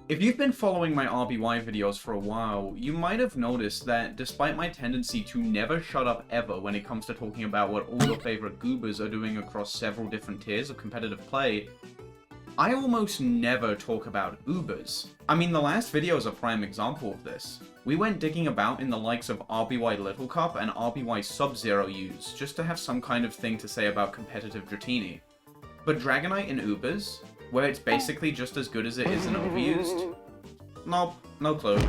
If you've been following my RBY videos for a while, you might have noticed that despite my tendency to never shut up ever when it comes to talking about what all your favorite goobers are doing across several different tiers of competitive play, I almost never talk about Ubers. I mean, the last video is a prime example of this. We went digging about in the likes of RBY Little Cup and RBY Sub-Zero Use, just to have some kind of thing to say about competitive Dratini. But Dragonite in Ubers, where it's basically just as good as it is in Overused? Nope, no clue.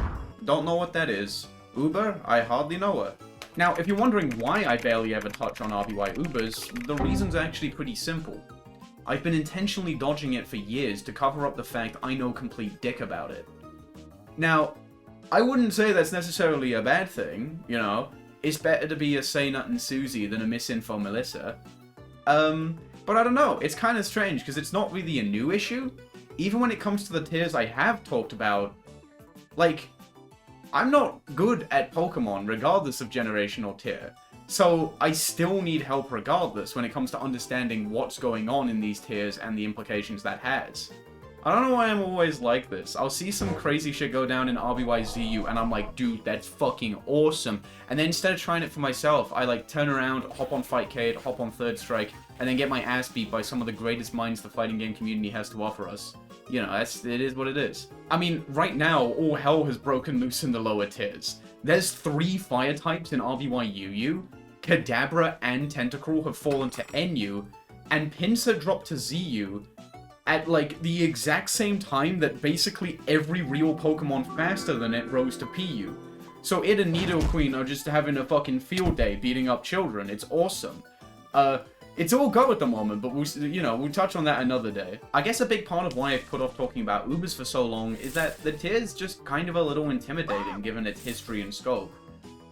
Don't know what that is. Uber? I hardly know her. Now, if you're wondering why I barely ever touch on RBY Ubers, the reason's actually pretty simple. I've been intentionally dodging it for years to cover up the fact I know complete dick about it. Now, I wouldn't say that's necessarily a bad thing, you know. It's better to be a Say Nut and Susie than a Misinfo Melissa. But I don't know, it's kind of strange because it's not really a new issue. Even when it comes to the tiers I have talked about, like, I'm not good at Pokemon regardless of generation or tier. So I still need help regardless when it comes to understanding what's going on in these tiers and the implications that has. I don't know why I'm always like this. I'll see some crazy shit go down in RBY ZU and I'm like, dude, that's fucking awesome. And then instead of trying it for myself, I like turn around, hop on Fightcade, hop on Third Strike, and then get my ass beat by some of the greatest minds the fighting game community has to offer us. You know, it is what it is. I mean, right now, all hell has broken loose in the lower tiers. There's 3 fire types in RBY UU, Kadabra and Tentacruel have fallen to NU, and Pinsir dropped to ZU, at like the exact same time that basically every real Pokemon faster than it rose to PU. So it and Nidoqueen are just having a fucking field day beating up children. It's awesome. It's all go at the moment, but we'll touch on that another day. I guess a big part of why I've put off talking about Ubers for so long is that the tier's just kind of a little intimidating given its history and scope.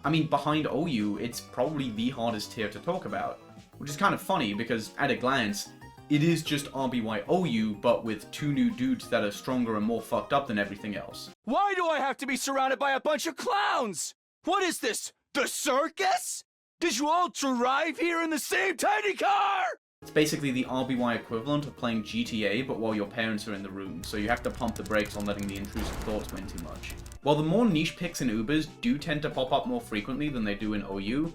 I mean, behind OU, it's probably the hardest tier to talk about, which is kind of funny because at a glance, it is just RBY OU, but with 2 new dudes that are stronger and more fucked up than everything else. Why do I have to be surrounded by a bunch of clowns? What is this? The circus? Did you all arrive here in the same tiny car? It's basically the RBY equivalent of playing GTA, but while your parents are in the room, so you have to pump the brakes on letting the intrusive thoughts win too much. While the more niche picks in Ubers do tend to pop up more frequently than they do in OU,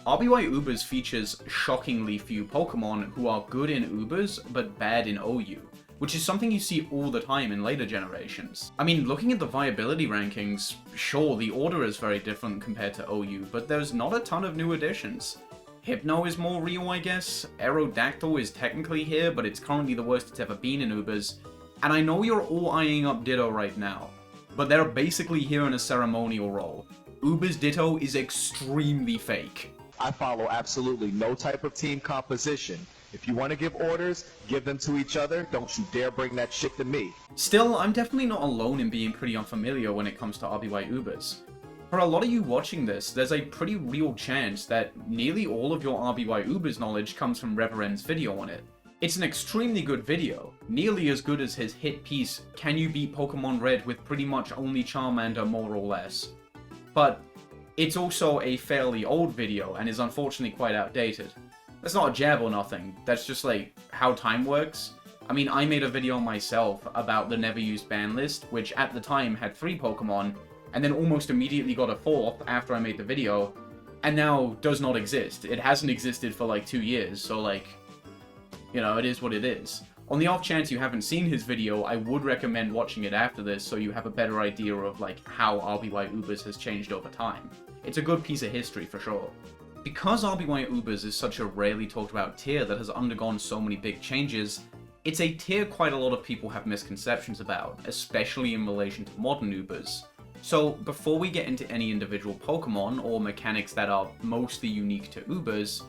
RBY Ubers features shockingly few Pokemon who are good in Ubers, but bad in OU, which is something you see all the time in later generations. I mean, looking at the viability rankings, sure, the order is very different compared to OU, but there's not a ton of new additions. Hypno is more real, I guess. Aerodactyl is technically here, but it's currently the worst it's ever been in Ubers. And I know you're all eyeing up Ditto right now, but they're basically here in a ceremonial role. Ubers Ditto is extremely fake. I follow absolutely no type of team composition. If you want to give orders, give them to each other. Don't you dare bring that shit to me. Still, I'm definitely not alone in being pretty unfamiliar when it comes to RBY Ubers. For a lot of you watching this, there's a pretty real chance that nearly all of your RBY Ubers knowledge comes from Reverend's video on it. It's an extremely good video, nearly as good as his hit piece, Can You Beat Pokemon Red with pretty much only Charmander more or less. But it's also a fairly old video and is unfortunately quite outdated. That's not a jab or nothing, that's just like how time works. I mean, I made a video myself about the never used ban list, which at the time had 3 Pokemon, and then almost immediately got a 4th after I made the video, and now does not exist. It hasn't existed for like 2 years, so like, you know, it is what it is. On the off chance you haven't seen his video, I would recommend watching it after this so you have a better idea of like how RBY Ubers has changed over time. It's a good piece of history for sure. Because RBY Ubers is such a rarely talked about tier that has undergone so many big changes, it's a tier quite a lot of people have misconceptions about, especially in relation to modern Ubers. So before we get into any individual Pokemon or mechanics that are mostly unique to Ubers,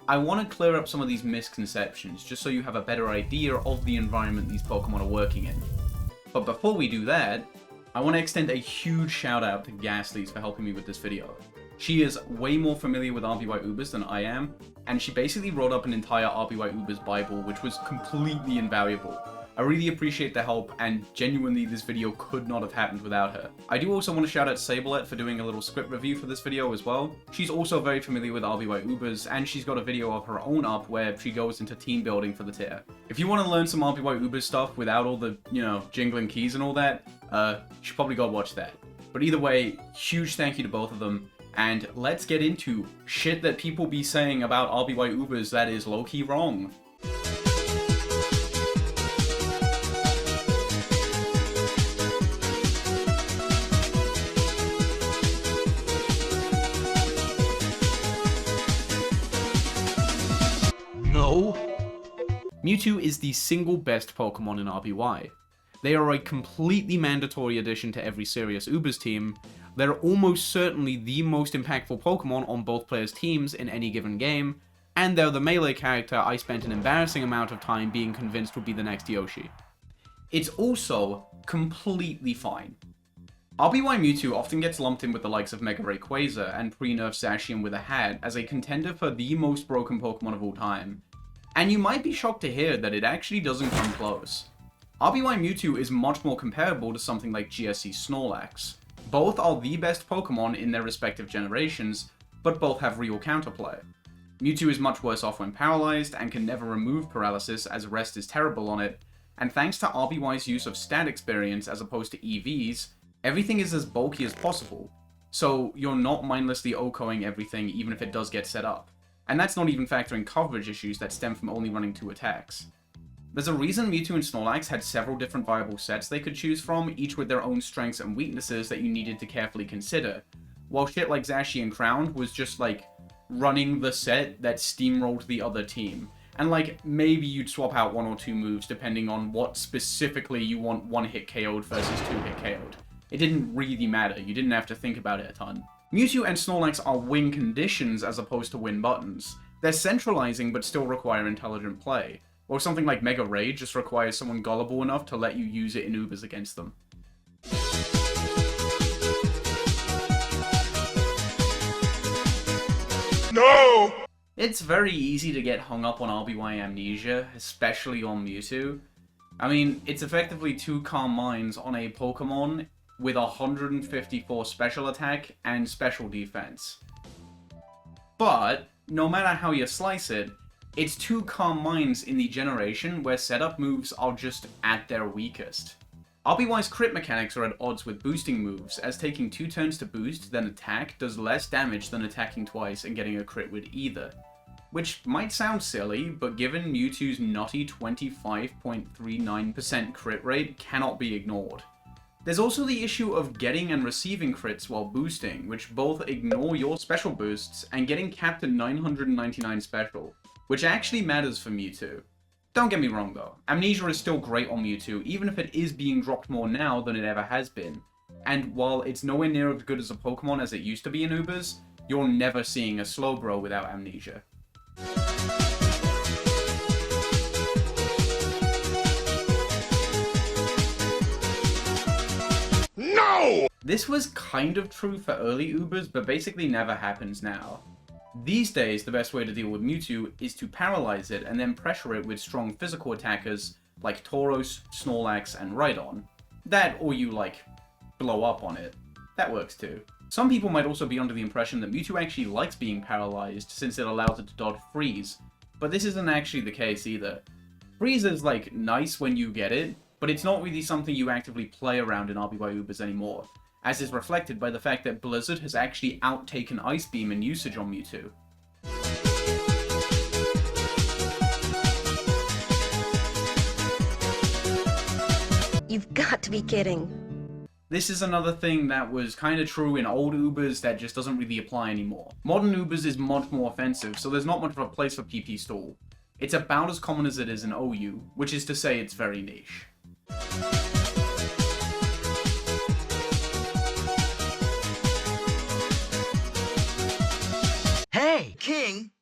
I want to clear up some of these misconceptions just so you have a better idea of the environment these Pokemon are working in. But before we do that, I want to extend a huge shout out to Gastlies for helping me with this video. She is way more familiar with RBY Ubers than I am, and she basically wrote up an entire RBY Ubers Bible which was completely invaluable. I really appreciate the help, and genuinely this video could not have happened without her. I do also want to shout out Sabelette for doing a little script review for this video as well. She's also very familiar with RBY Ubers, and she's got a video of her own up where she goes into team building for the tier. If you want to learn some RBY Ubers stuff without all the, jingling keys and all that, you should probably go watch that. But either way, huge thank you to both of them, and let's get into shit that people be saying about RBY Ubers that is low-key wrong. Mewtwo is the single best Pokemon in RBY. They are a completely mandatory addition to every serious Ubers team. They're almost certainly the most impactful Pokemon on both players' teams in any given game, and they're the melee character I spent an embarrassing amount of time being convinced would be the next Yoshi. It's also completely fine. RBY Mewtwo often gets lumped in with the likes of Mega Rayquaza and pre-nerf Zacian with a hat as a contender for the most broken Pokemon of all time. And you might be shocked to hear that it actually doesn't come close. RBY Mewtwo is much more comparable to something like GSC Snorlax. Both are the best Pokemon in their respective generations, but both have real counterplay. Mewtwo is much worse off when paralyzed and can never remove paralysis as rest is terrible on it, and thanks to RBY's use of stat experience as opposed to EVs, everything is as bulky as possible, so you're not mindlessly OHKOing everything even if it does get set up. And that's not even factoring coverage issues that stem from only running 2 attacks. There's a reason Mewtwo and Snorlax had several different viable sets they could choose from, each with their own strengths and weaknesses that you needed to carefully consider, while shit like Zacian Crowned was just like running the set that steamrolled the other team. And like, maybe you'd swap out 1 or 2 moves depending on what specifically you want 1-hit KO'd versus 2-hit KO'd. It didn't really matter, you didn't have to think about it a ton. Mewtwo and Snorlax are win conditions as opposed to win buttons. They're centralizing but still require intelligent play. Or something like Mega Ray just requires someone gullible enough to let you use it in Ubers against them. No! It's very easy to get hung up on RBY Amnesia, especially on Mewtwo. I mean, it's effectively 2 Calm Minds on a Pokemon with 154 special attack and special defense. But, no matter how you slice it, it's 2 Calm Minds in the generation where setup moves are just at their weakest. RBY's crit mechanics are at odds with boosting moves, as taking 2 turns to boost then attack does less damage than attacking twice and getting a crit with either. Which might sound silly, but given Mewtwo's nutty 25.39% crit rate cannot be ignored. There's also the issue of getting and receiving crits while boosting, which both ignore your special boosts and getting capped at 999 special, which actually matters for Mewtwo. Don't get me wrong though, Amnesia is still great on Mewtwo, even if it is being dropped more now than it ever has been. And while it's nowhere near as good as a Pokemon as it used to be in Ubers, you're never seeing a Slowbro without Amnesia. No! This was kind of true for early Ubers, but basically never happens now. These days, the best way to deal with Mewtwo is to paralyze it and then pressure it with strong physical attackers like Tauros, Snorlax, and Rhydon. That, or you, blow up on it. That works too. Some people might also be under the impression that Mewtwo actually likes being paralyzed since it allows it to dodge Freeze, but this isn't actually the case either. Freeze is, nice when you get it, but it's not really something you actively play around in RBY Ubers anymore, as is reflected by the fact that Blizzard has actually outtaken Ice Beam in usage on Mewtwo. You've got to be kidding. This is another thing that was kinda true in old Ubers that just doesn't really apply anymore. Modern Ubers is much more offensive, so there's not much of a place for PP stall. It's about as common as it is in OU, which is to say it's very niche. Hey, King!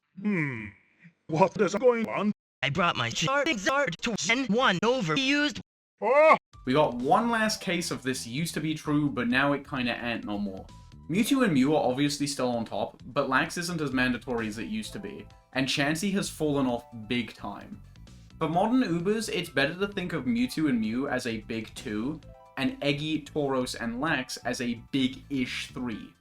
What is going on? I brought my Charizard to send one overused. Oh! We got one last case of this used to be true, but now it kinda ain't no more. Mewtwo and Mew are obviously still on top, but Lax isn't as mandatory as it used to be, and Chansey has fallen off big time. For modern Ubers, it's better to think of Mewtwo and Mew as a big 2, and Eggy, Tauros, and Lax as a big-ish 3.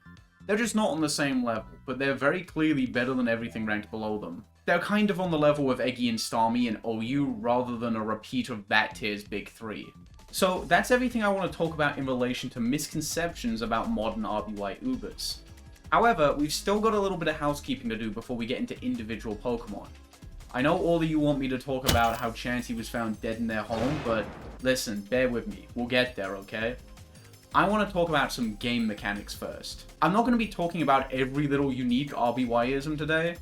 They're just not on the same level, but they're very clearly better than everything ranked below them. They're kind of on the level of Eggy and Starmie and OU, rather than a repeat of that tier's big 3. So that's everything I want to talk about in relation to misconceptions about modern RBY Ubers. However, we've still got a little bit of housekeeping to do before we get into individual Pokemon. I know all of you want me to talk about how Chansey was found dead in their home, but listen, bear with me. We'll get there, okay? I want to talk about some game mechanics first. I'm not going to be talking about every little unique RBY-ism today.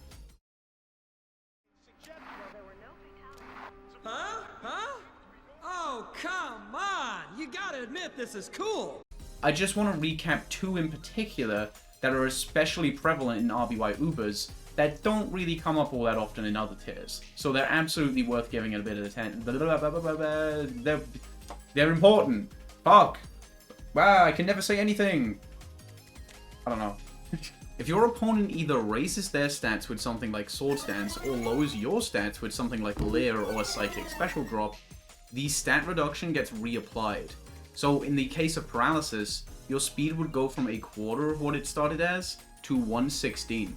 Huh? Oh, come on! You gotta admit this is cool! I just want to recap 2 in particular that are especially prevalent in RBY Ubers that don't really come up all that often in other tiers. So they're absolutely worth giving it a bit of attention. They're important. Fuck. Wow, I can never say anything. I don't know. If your opponent either raises their stats with something like Swords Dance or lowers your stats with something like Leer or a Psychic Special Drop, the stat reduction gets reapplied. So in the case of Paralysis, your speed would go from a quarter of what it started as to 1/16.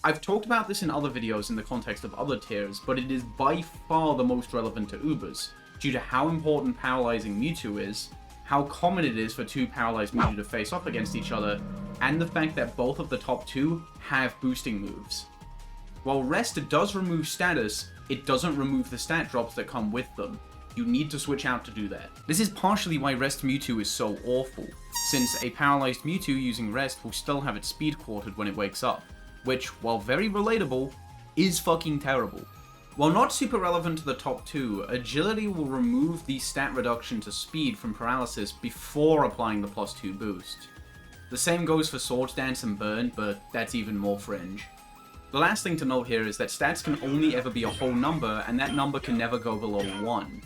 I've talked about this in other videos in the context of other tiers, but it is by far the most relevant to Ubers, due to how important paralyzing Mewtwo is, how common it is for 2 paralyzed Mewtwo to face off against each other, and the fact that both of the top 2 have boosting moves. While Rest does remove status, it doesn't remove the stat drops that come with them. You need to switch out to do that. This is partially why Rest Mewtwo is so awful, since a paralyzed Mewtwo using Rest will still have its speed quartered when it wakes up, which, while very relatable, is fucking terrible. While not super relevant to the top 2, Agility will remove the stat reduction to speed from Paralysis before applying the +2 boost. The same goes for Swords Dance and Burn, but that's even more fringe. The last thing to note here is that stats can only ever be a whole number, and that number can never go below 1.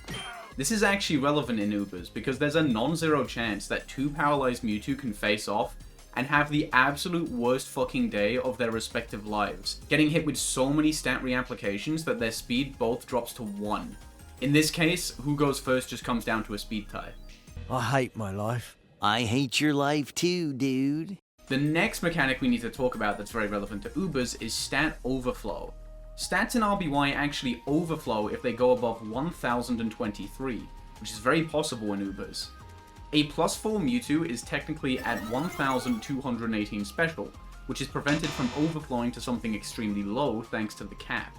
This is actually relevant in Ubers, because there's a non-zero chance that 2 paralyzed Mewtwo can face off and have the absolute worst fucking day of their respective lives, getting hit with so many stat reapplications that their speed both drops to 1. In this case, who goes first just comes down to a speed tie. I hate my life. I hate your life too, dude. The next mechanic we need to talk about that's very relevant to Ubers is stat overflow. Stats in RBY actually overflow if they go above 1023, which is very possible in Ubers. A +4 Mewtwo is technically at 1218 special, which is prevented from overflowing to something extremely low thanks to the cap.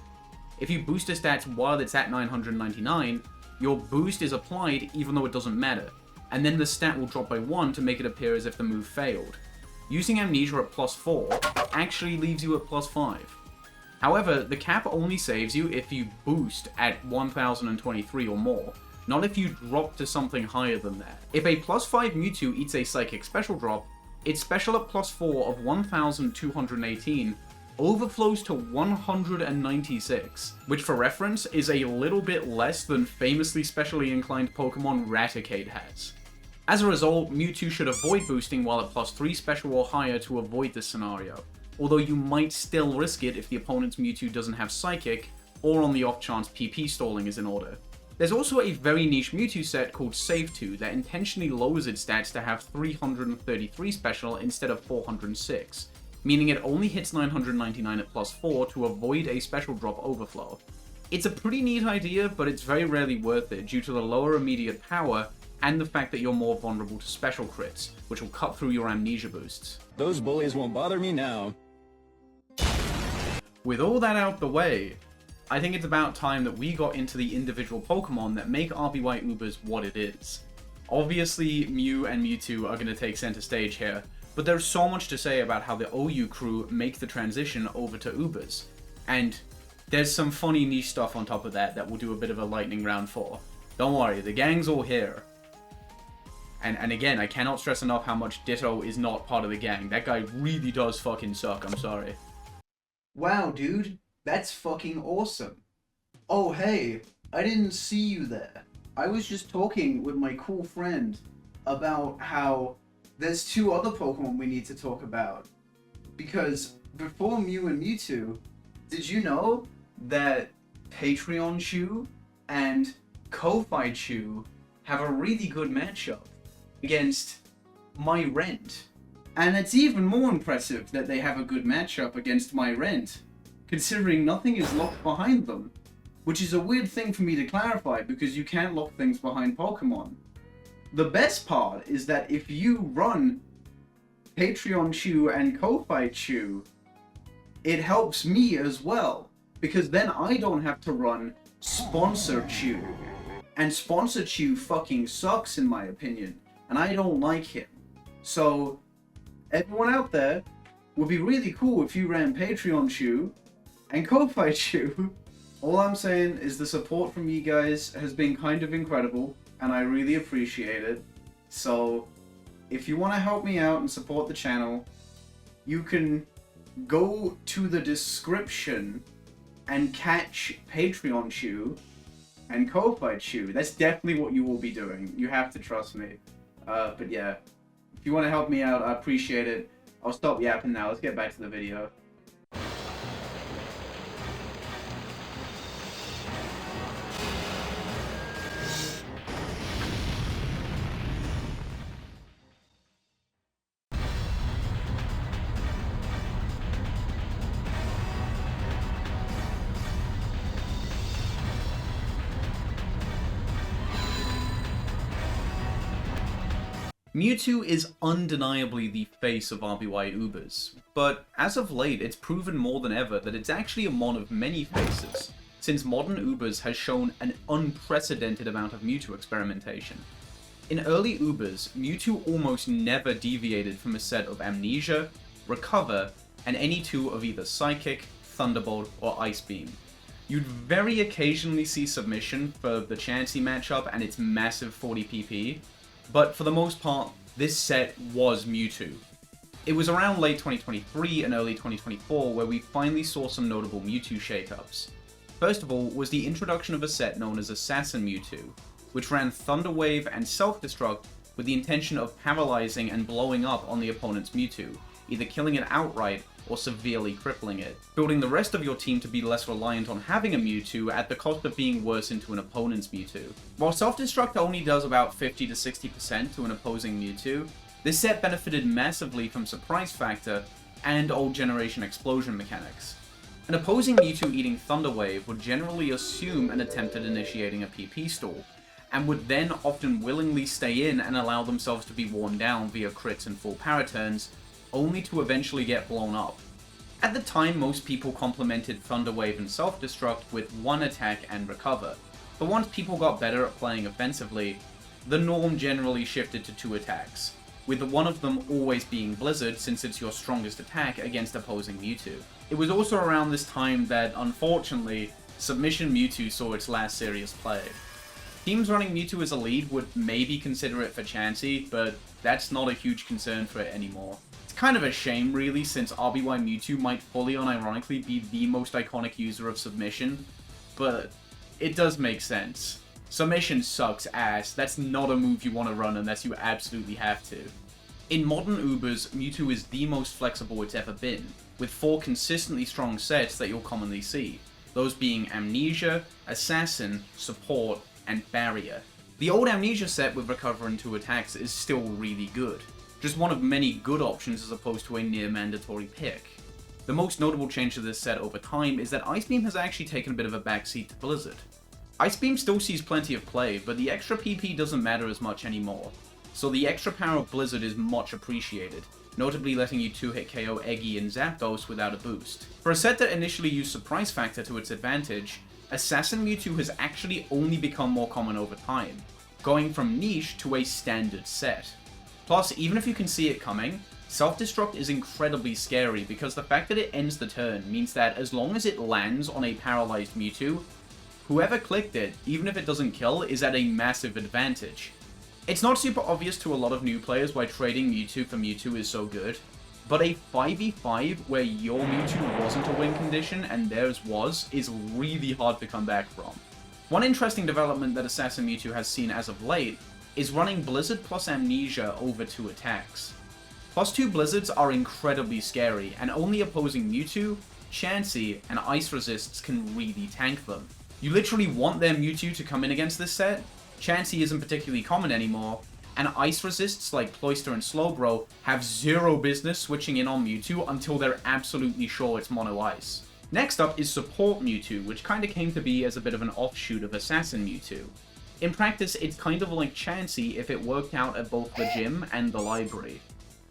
If you boost a stats while it's at 999, your boost is applied even though it doesn't matter, and then the stat will drop by 1 to make it appear as if the move failed. Using Amnesia at +4 actually leaves you at +5. However, the cap only saves you if you boost at 1023 or more, not if you drop to something higher than that. If a +5 Mewtwo eats a Psychic Special Drop, its special at +4 of 1218 overflows to 196, which for reference is a little bit less than famously specially inclined Pokemon Raticate has. As a result, Mewtwo should avoid boosting while at +3 special or higher to avoid this scenario, although you might still risk it if the opponent's Mewtwo doesn't have Psychic, or on the off chance PP stalling is in order. There's also a very niche Mewtwo set called Save 2 that intentionally lowers its stats to have 333 special instead of 406, meaning it only hits 999 at +4 to avoid a special drop overflow. It's a pretty neat idea, but it's very rarely worth it due to the lower immediate power and the fact that you're more vulnerable to special crits, which will cut through your Amnesia boosts. Those bullies won't bother me now. With all that out the way, I think it's about time that we got into the individual Pokemon that make RBY Ubers what it is. Obviously, Mew and Mewtwo are going to take center stage here, but there's so much to say about how the OU crew make the transition over to Ubers. And there's some funny niche stuff on top of that we'll do a bit of a lightning round for. Don't worry, the gang's all here. And again, I cannot stress enough how much Ditto is not part of the gang. That guy really does fucking suck, I'm sorry. Wow, dude. That's fucking awesome. Oh, hey, I didn't see you there. I was just talking with my cool friend about how there's 2 other Pokemon we need to talk about. Because before Mew and Mewtwo, did you know that Patreon Shoe and Ko-Fi Chew have a really good matchup against My Rent. And it's even more impressive that they have a good matchup against My Rent, considering nothing is locked behind them. Which is a weird thing for me to clarify, because you can't lock things behind Pokemon. The best part is that if you run Patreon Chew and Ko-Fi Chew, it helps me as well, because then I don't have to run Sponsor Chew. And Sponsor Chew fucking sucks in my opinion, and I don't like him. So, everyone out there, would be really cool if you ran Patreon Chew and Ko-Fi Chew. All I'm saying is the support from you guys has been kind of incredible, and I really appreciate it. So, if you want to help me out and support the channel, you can go to the description and catch Patreon Chew and Ko-Fi Chew. That's definitely what you will be doing. You have to trust me. But yeah, if you want to help me out, I appreciate it. I'll stop yapping now. Let's get back to the video. Mewtwo is undeniably the face of RBY Ubers, but as of late it's proven more than ever that it's actually a mon of many faces, since modern Ubers has shown an unprecedented amount of Mewtwo experimentation. In early Ubers, Mewtwo almost never deviated from a set of Amnesia, Recover, and any two of either Psychic, Thunderbolt, or Ice Beam. You'd very occasionally see Submission for the Chansey matchup and its massive 40 PP, but for the most part, this set was Mewtwo. It was around late 2023 and early 2024 where we finally saw some notable Mewtwo shakeups. First of all was the introduction of a set known as Assassin Mewtwo, which ran Thunder Wave and Self-Destruct with the intention of paralyzing and blowing up on the opponent's Mewtwo, either killing it outright or severely crippling it, building the rest of your team to be less reliant on having a Mewtwo at the cost of being worse into an opponent's Mewtwo. While Self-Destruct only does about 50 to 60% to an opposing Mewtwo, this set benefited massively from Surprise Factor and old generation explosion mechanics. An opposing Mewtwo eating Thunder Wave would generally assume an attempt at initiating a PP stall, and would then often willingly stay in and allow themselves to be worn down via crits and full power turns, only to eventually get blown up. At the time, most people complemented Thunder Wave and Self-Destruct with one attack and recover, but once people got better at playing offensively, the norm generally shifted to two attacks, with one of them always being Blizzard since it's your strongest attack against opposing Mewtwo. It was also around this time that, unfortunately, Submission Mewtwo saw its last serious play. Teams running Mewtwo as a lead would maybe consider it for Chansey, but that's not a huge concern for it anymore. Kind of a shame really, since RBY Mewtwo might fully unironically be the most iconic user of Submission, but it does make sense. Submission sucks ass. That's not a move you want to run unless you absolutely have to. In modern Ubers, Mewtwo is the most flexible it's ever been, with 4 consistently strong sets that you'll commonly see, those being Amnesia, Assassin, Support, and Barrier. The old Amnesia set with Recover and 2 attacks is still really good. Just one of many good options as opposed to a near mandatory pick. The most notable change to this set over time is that Ice Beam has actually taken a bit of a backseat to Blizzard. Ice Beam still sees plenty of play, but the extra PP doesn't matter as much anymore, so the extra power of Blizzard is much appreciated, notably letting you 2-hit KO Eggy and Zapdos without a boost. For a set that initially used Surprise Factor to its advantage, Assassin Mewtwo has actually only become more common over time, going from niche to a standard set. Plus, even if you can see it coming, Self-Destruct is incredibly scary because the fact that it ends the turn means that as long as it lands on a paralyzed Mewtwo, whoever clicked it, even if it doesn't kill, is at a massive advantage. It's not super obvious to a lot of new players why trading Mewtwo for Mewtwo is so good, but a 5v5 where your Mewtwo wasn't a win condition and theirs was is really hard to come back from. One interesting development that Assassin Mewtwo has seen as of late is running Blizzard plus Amnesia over 2 attacks. Plus 2 Blizzards are incredibly scary, and only opposing Mewtwo, Chansey, and Ice Resists can really tank them. You literally want their Mewtwo to come in against this set. Chansey isn't particularly common anymore, and ice resists like Cloyster and Slowbro have zero business switching in on Mewtwo until they're absolutely sure it's mono ice. Next up is Support Mewtwo, which kinda came to be as a bit of an offshoot of Assassin Mewtwo. In practice, it's kind of like Chansey if it worked out at both the gym and the library.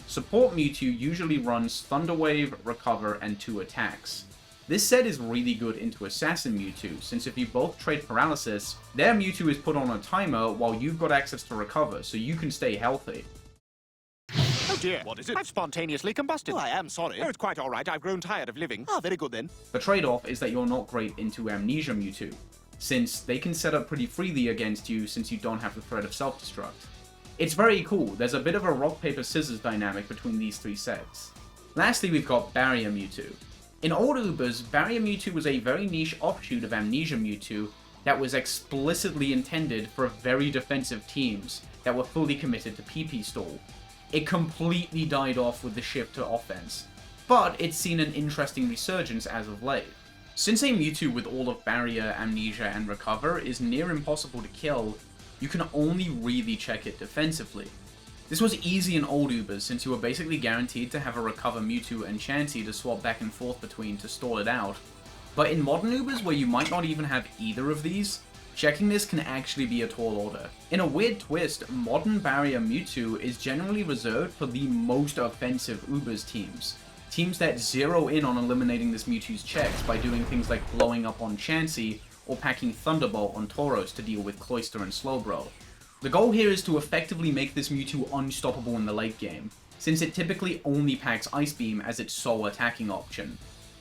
Support Mewtwo usually runs Thunder Wave, Recover, and 2 attacks. This set is really good into Assassin Mewtwo, since if you both trade Paralysis, their Mewtwo is put on a timer while you've got access to Recover, so you can stay healthy. Oh dear, what is it? I've spontaneously combusted. Oh, I am sorry. Oh, it's quite all right. I've grown tired of living. Ah, very good then. The trade-off is that you're not great into Amnesia Mewtwo, since they can set up pretty freely against you since you don't have the threat of self-destruct. It's very cool. There's a bit of a rock, paper, scissors dynamic between these three sets. Lastly, we've got Barrier Mewtwo. In old Ubers, Barrier Mewtwo was a very niche offshoot of Amnesia Mewtwo that was explicitly intended for very defensive teams that were fully committed to PP stall. It completely died off with the shift to offense, but it's seen an interesting resurgence as of late. Since a Mewtwo with all of Barrier, Amnesia, and Recover is near impossible to kill, you can only really check it defensively. This was easy in old Ubers since you were basically guaranteed to have a Recover Mewtwo and Chansey to swap back and forth between to stall it out. But in modern Ubers where you might not even have either of these, checking this can actually be a tall order. In a weird twist, modern Barrier Mewtwo is generally reserved for the most offensive Ubers teams. Teams that zero in on eliminating this Mewtwo's checks by doing things like blowing up on Chansey or packing Thunderbolt on Tauros to deal with Cloyster and Slowbro. The goal here is to effectively make this Mewtwo unstoppable in the late game, since it typically only packs Ice Beam as its sole attacking option.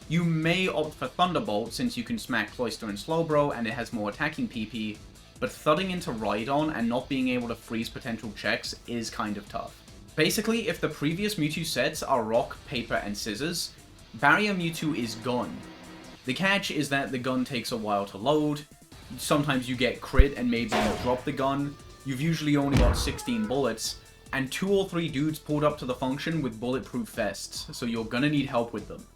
You may opt for Thunderbolt since you can smack Cloyster and Slowbro and it has more attacking PP, but thudding into Rhydon and not being able to freeze potential checks is kind of tough. Basically, if the previous Mewtwo sets are Rock, Paper, and Scissors, Barrier Mewtwo is Gun. The catch is that the gun takes a while to load, sometimes you get crit and maybe you drop the gun, you've usually only got 16 bullets, and 2 or 3 dudes pulled up to the function with bulletproof vests, so you're gonna need help with them.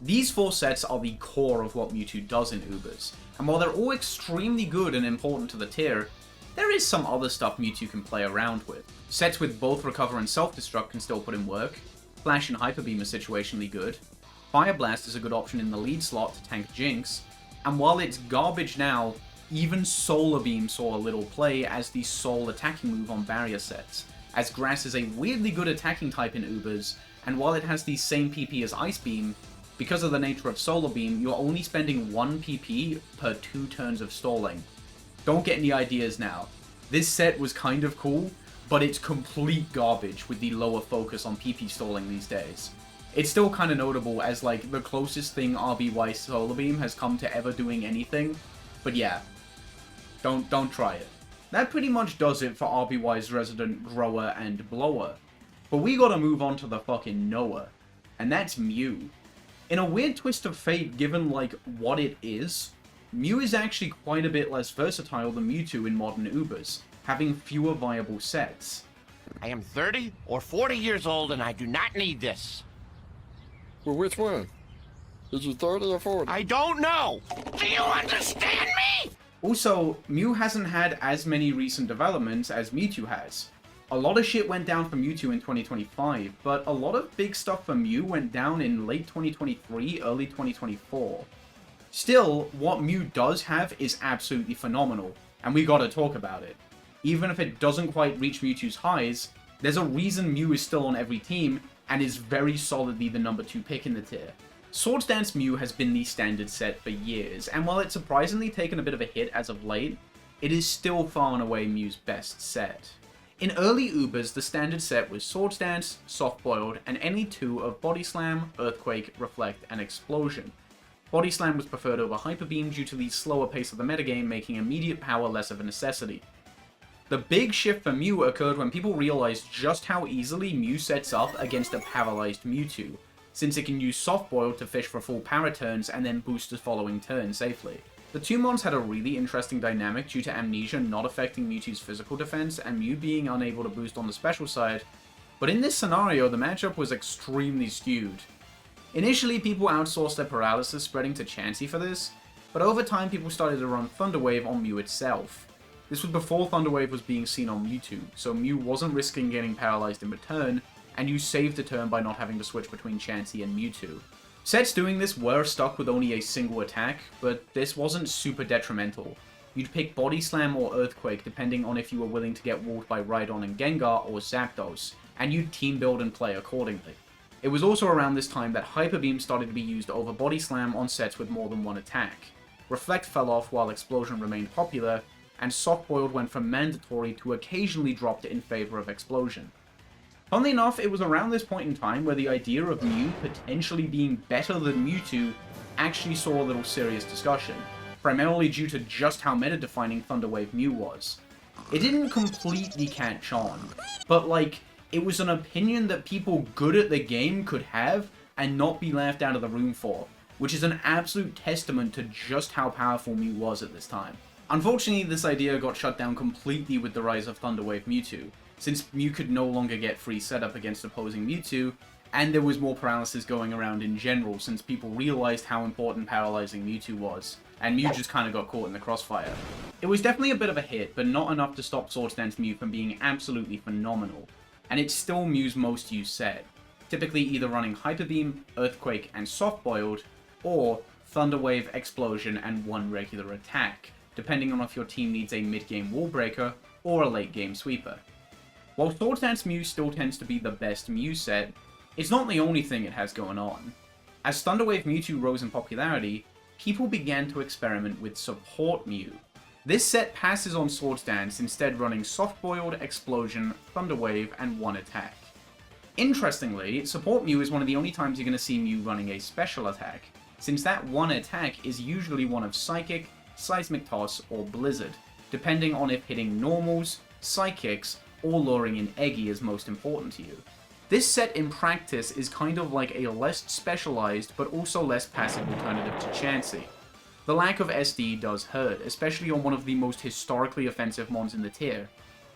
These 4 sets are the core of what Mewtwo does in Ubers, and while they're all extremely good and important to the tier, there is some other stuff Mewtwo can play around with. Sets with both Recover and Self-Destruct can still put in work, Flash and Hyper Beam are situationally good, Fire Blast is a good option in the lead slot to tank Jinx, and while it's garbage now, even Solar Beam saw a little play as the sole attacking move on barrier sets, as Grass is a weirdly good attacking type in Ubers, and while it has the same PP as Ice Beam, because of the nature of Solar Beam, you're only spending 1 PP per 2 turns of stalling. Don't get any ideas now. This set was kind of cool, but it's complete garbage with the lower focus on PP stalling these days. It's still kind of notable as like the closest thing RBY Solar Beam has come to ever doing anything, but yeah, don't try it. That pretty much does it for RBY's resident grower and blower. But we gotta move on to the fucking Noah, and that's Mew. In a weird twist of fate given like what it is, Mew is actually quite a bit less versatile than Mewtwo in modern Ubers, having fewer viable sets. I am 30 or 40 years old and I do not need this. Well, which one? Is you 30 or 40? I don't know! Do you understand me? Also, Mew hasn't had as many recent developments as Mewtwo has. A lot of shit went down for Mewtwo in 2025, but a lot of big stuff for Mew went down in late 2023, early 2024. Still, what Mew does have is absolutely phenomenal, and we gotta talk about it. Even if it doesn't quite reach Mewtwo's highs, there's a reason Mew is still on every team, and is very solidly the number 2 pick in the tier. Swords Dance Mew has been the standard set for years, and while it's surprisingly taken a bit of a hit as of late, it is still far and away Mew's best set. In early Ubers, the standard set was Swords Dance, Soft Boiled, and any 2 of Body Slam, Earthquake, Reflect, and Explosion. Body Slam was preferred over Hyper Beam due to the slower pace of the metagame, making immediate power less of a necessity. The big shift for Mew occurred when people realized just how easily Mew sets up against a paralyzed Mewtwo, since it can use Soft Boil to fish for full para turns and then boost the following turn safely. The 2 mons had a really interesting dynamic due to Amnesia not affecting Mewtwo's physical defense and Mew being unable to boost on the special side, but in this scenario the matchup was extremely skewed. Initially people outsourced their paralysis spreading to Chansey for this, but over time people started to run Thunder Wave on Mew itself. This was before Thunder Wave was being seen on Mewtwo, so Mew wasn't risking getting paralyzed in return, and you saved a turn by not having to switch between Chansey and Mewtwo. Sets doing this were stuck with only a single attack, but this wasn't super detrimental. You'd pick Body Slam or Earthquake depending on if you were willing to get walled by Rhydon and Gengar or Zapdos, and you'd team build and play accordingly. It was also around this time that Hyper Beam started to be used over Body Slam on sets with more than one attack. Reflect fell off while Explosion remained popular, and Soft Boiled went from mandatory to occasionally dropped in favor of Explosion. Funnily enough, it was around this point in time where the idea of Mew potentially being better than Mewtwo actually saw a little serious discussion, primarily due to just how meta-defining Thunder Wave Mew was. It didn't completely catch on, but like, it was an opinion that people good at the game could have and not be laughed out of the room for, which is an absolute testament to just how powerful Mew was at this time. Unfortunately, this idea got shut down completely with the rise of Thunder Wave Mewtwo, since Mew could no longer get free setup against opposing Mewtwo, and there was more paralysis going around in general since people realized how important paralyzing Mewtwo was, and Mew just kind of got caught in the crossfire. It was definitely a bit of a hit, but not enough to stop Swords Dance Mew from being absolutely phenomenal, and it's still Mew's most used set, typically either running Hyper Beam, Earthquake, and Soft Boiled, or Thunder Wave, Explosion, and one regular attack, depending on if your team needs a mid-game wall breaker or a late-game sweeper. While Swords Dance Mew still tends to be the best Mew set, it's not the only thing it has going on. As Thunder Wave Mewtwo rose in popularity, people began to experiment with Support Mew. This set passes on Swords Dance, instead running Soft Boiled, Explosion, Thunder Wave, and one attack. Interestingly, Support Mew is one of the only times you're going to see Mew running a special attack, since that one attack is usually one of Psychic, Seismic Toss, or Blizzard, depending on if hitting normals, psychics, or luring in Eggy is most important to you. This set in practice is kind of like a less specialized but also less passive alternative to Chansey. The lack of SD does hurt, especially on one of the most historically offensive mons in the tier,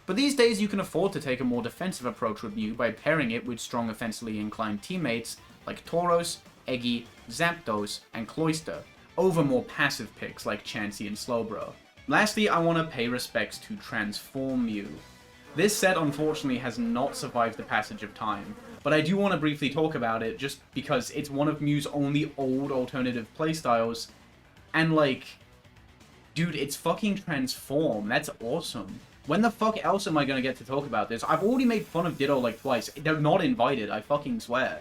but these days you can afford to take a more defensive approach with Mew by pairing it with strong offensively inclined teammates like Tauros, Eggy, Zapdos, and Cloyster, over more passive picks like Chansey and Slowbro. Lastly, I want to pay respects to Transform Mew. This set unfortunately has not survived the passage of time, but I do want to briefly talk about it just because it's one of Mew's only old alternative playstyles, and like, dude, it's fucking Transform, that's awesome. When the fuck else am I gonna get to talk about this? I've already made fun of Ditto like twice, they're not invited, I fucking swear.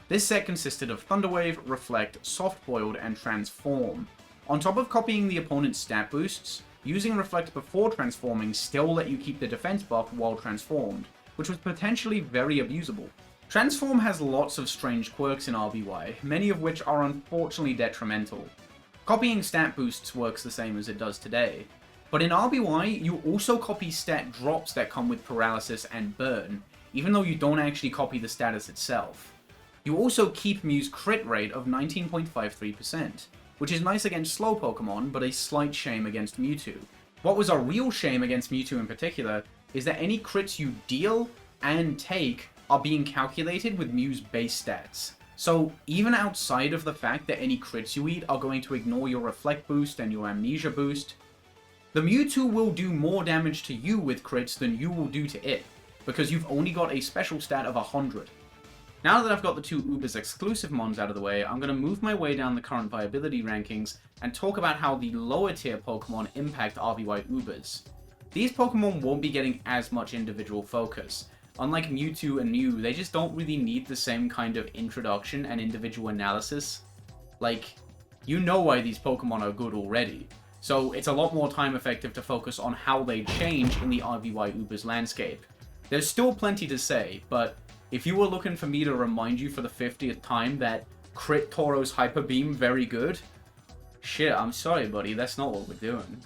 This set consisted of Thunder Wave, Reflect, Soft Boiled, and Transform. On top of copying the opponent's stat boosts, using Reflect before transforming still let you keep the defense buff while transformed, which was potentially very abusable. Transform has lots of strange quirks in RBY, many of which are unfortunately detrimental. Copying stat boosts works the same as it does today, but in RBY you also copy stat drops that come with paralysis and burn, even though you don't actually copy the status itself. You also keep Mew's crit rate of 19.53%, which is nice against slow Pokemon, but a slight shame against Mewtwo. What was a real shame against Mewtwo in particular is that any crits you deal and take are being calculated with Mew's base stats. So even outside of the fact that any crits you eat are going to ignore your Reflect boost and your Amnesia boost, the Mewtwo will do more damage to you with crits than you will do to it, because you've only got a special stat of 100. Now that I've got the two Ubers exclusive mons out of the way, I'm going to move my way down the current viability rankings and talk about how the lower tier Pokemon impact RBY Ubers. These Pokemon won't be getting as much individual focus. Unlike Mewtwo and Mew, they just don't really need the same kind of introduction and individual analysis. Like, you know why these Pokemon are good already, so it's a lot more time effective to focus on how they change in the RBY Ubers landscape. There's still plenty to say, but if you were looking for me to remind you for the 50th time that crit Tauros Hyper Beam very good, shit, I'm sorry buddy, that's not what we're doing.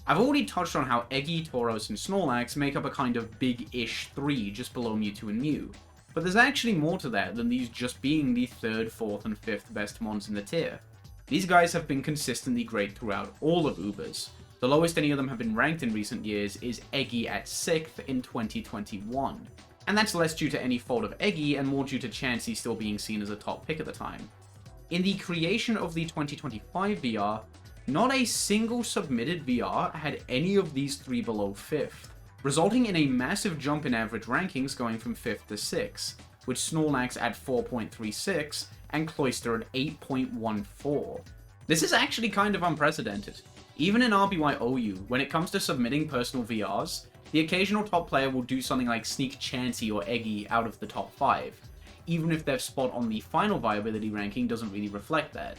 I've already touched on how Eggy, Tauros, and Snorlax make up a kind of big-ish 3 just below Mewtwo and Mew, but there's actually more to that than these just being the 3rd, 4th, and 5th best mons in the tier. These guys have been consistently great throughout all of Ubers. The lowest any of them have been ranked in recent years is Eggy at 6th in 2021. And that's less due to any fault of Eggy and more due to Chansey still being seen as a top pick at the time. In the creation of the 2025 VR, Not a single submitted VR had any of these three below 5th, resulting in a massive jump in average rankings going from 5th to 6th, with Snorlax at 4.36 and Cloyster at 8.14. This is actually kind of unprecedented. Even in RBY OU, when it comes to submitting personal VRs, the occasional top player will do something like sneak Chansey or Eggy out of the top 5, even if their spot on the final viability ranking doesn't really reflect that.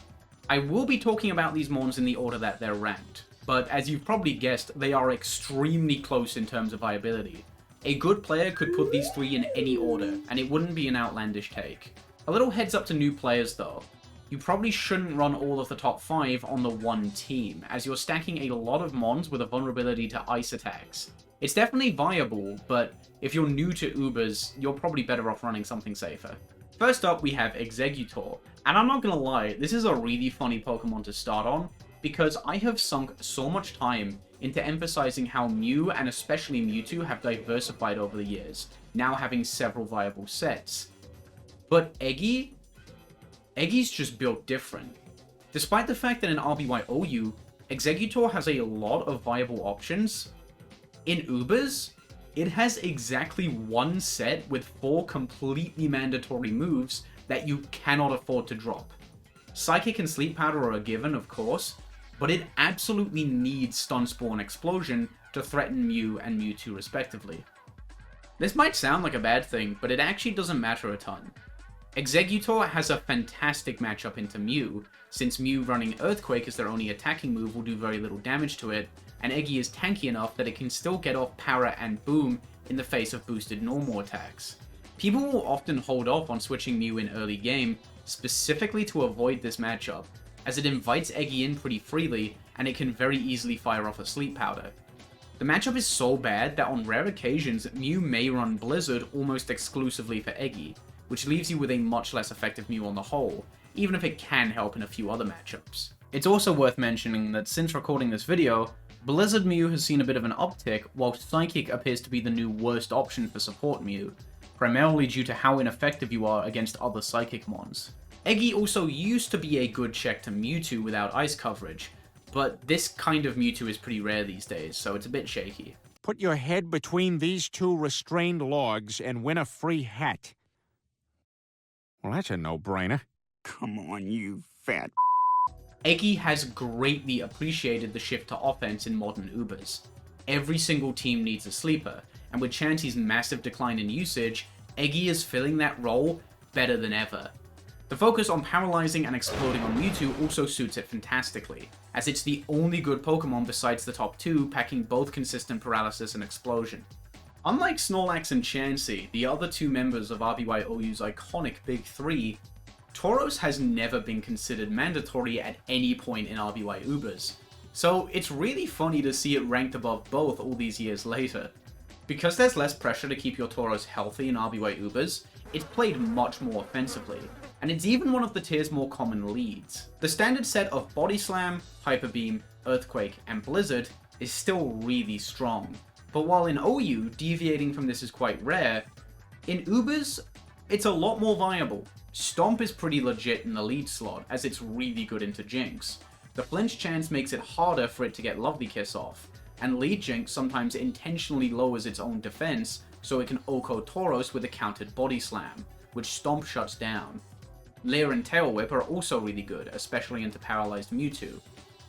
I will be talking about these mons in the order that they're ranked, but as you've probably guessed, they are extremely close in terms of viability. A good player could put these three in any order, and it wouldn't be an outlandish take. A little heads up to new players though. You probably shouldn't run all of the top 5 on the one team, as you're stacking a lot of mons with a vulnerability to ice attacks. It's definitely viable, but if you're new to Ubers, you're probably better off running something safer. First up, we have Exeggutor, and I'm not gonna lie, this is a really funny Pokemon to start on, because I have sunk so much time into emphasizing how Mew, and especially Mewtwo, have diversified over the years, now having several viable sets. But Eggy's just built different. Despite the fact that in RBY OU, Exeggutor has a lot of viable options, in Ubers, it has exactly one set with 4 completely mandatory moves that you cannot afford to drop. Psychic and Sleep Powder are a given, of course, but it absolutely needs Stun Spore and Explosion to threaten Mew and Mewtwo respectively. This might sound like a bad thing, but it actually doesn't matter a ton. Exeggutor has a fantastic matchup into Mew, since Mew running Earthquake as their only attacking move will do very little damage to it, and Eggy is tanky enough that it can still get off Para and Boom in the face of boosted normal attacks. People will often hold off on switching Mew in early game, specifically to avoid this matchup, as it invites Eggy in pretty freely, and it can very easily fire off a Sleep Powder. The matchup is so bad that on rare occasions, Mew may run Blizzard almost exclusively for Eggy, which leaves you with a much less effective Mew on the whole, even if it can help in a few other matchups. It's also worth mentioning that since recording this video, Blizzard Mew has seen a bit of an uptick, while Psychic appears to be the new worst option for support Mew, primarily due to how ineffective you are against other Psychic mons. Eggy also used to be a good check to Mewtwo without ice coverage, but this kind of Mewtwo is pretty rare these days, so it's a bit shaky. Put your head between these 2 restrained logs and win a free hat. Well, that's a no-brainer. Come on, you fat... Eggy has greatly appreciated the shift to offense in modern Ubers. Every single team needs a sleeper, and with Chansey's massive decline in usage, Eggy is filling that role better than ever. The focus on paralyzing and exploding on Mewtwo also suits it fantastically, as it's the only good Pokemon besides the top 2 packing both consistent paralysis and explosion. Unlike Snorlax and Chansey, the other 2 members of RBY OU's iconic Big 3, Tauros has never been considered mandatory at any point in RBY Ubers, so it's really funny to see it ranked above both all these years later. Because there's less pressure to keep your Tauros healthy in RBY Ubers, it's played much more offensively, and it's even one of the tier's more common leads. The standard set of Body Slam, Hyper Beam, Earthquake, and Blizzard is still really strong, but while in OU, deviating from this is quite rare, in Ubers, it's a lot more viable. Stomp is pretty legit in the lead slot, as it's really good into Jinx. The flinch chance makes it harder for it to get Lovely Kiss off, and lead Jinx sometimes intentionally lowers its own defense so it can OHKO Tauros with a countered Body Slam, which Stomp shuts down. Leer and Tail Whip are also really good, especially into paralyzed Mewtwo.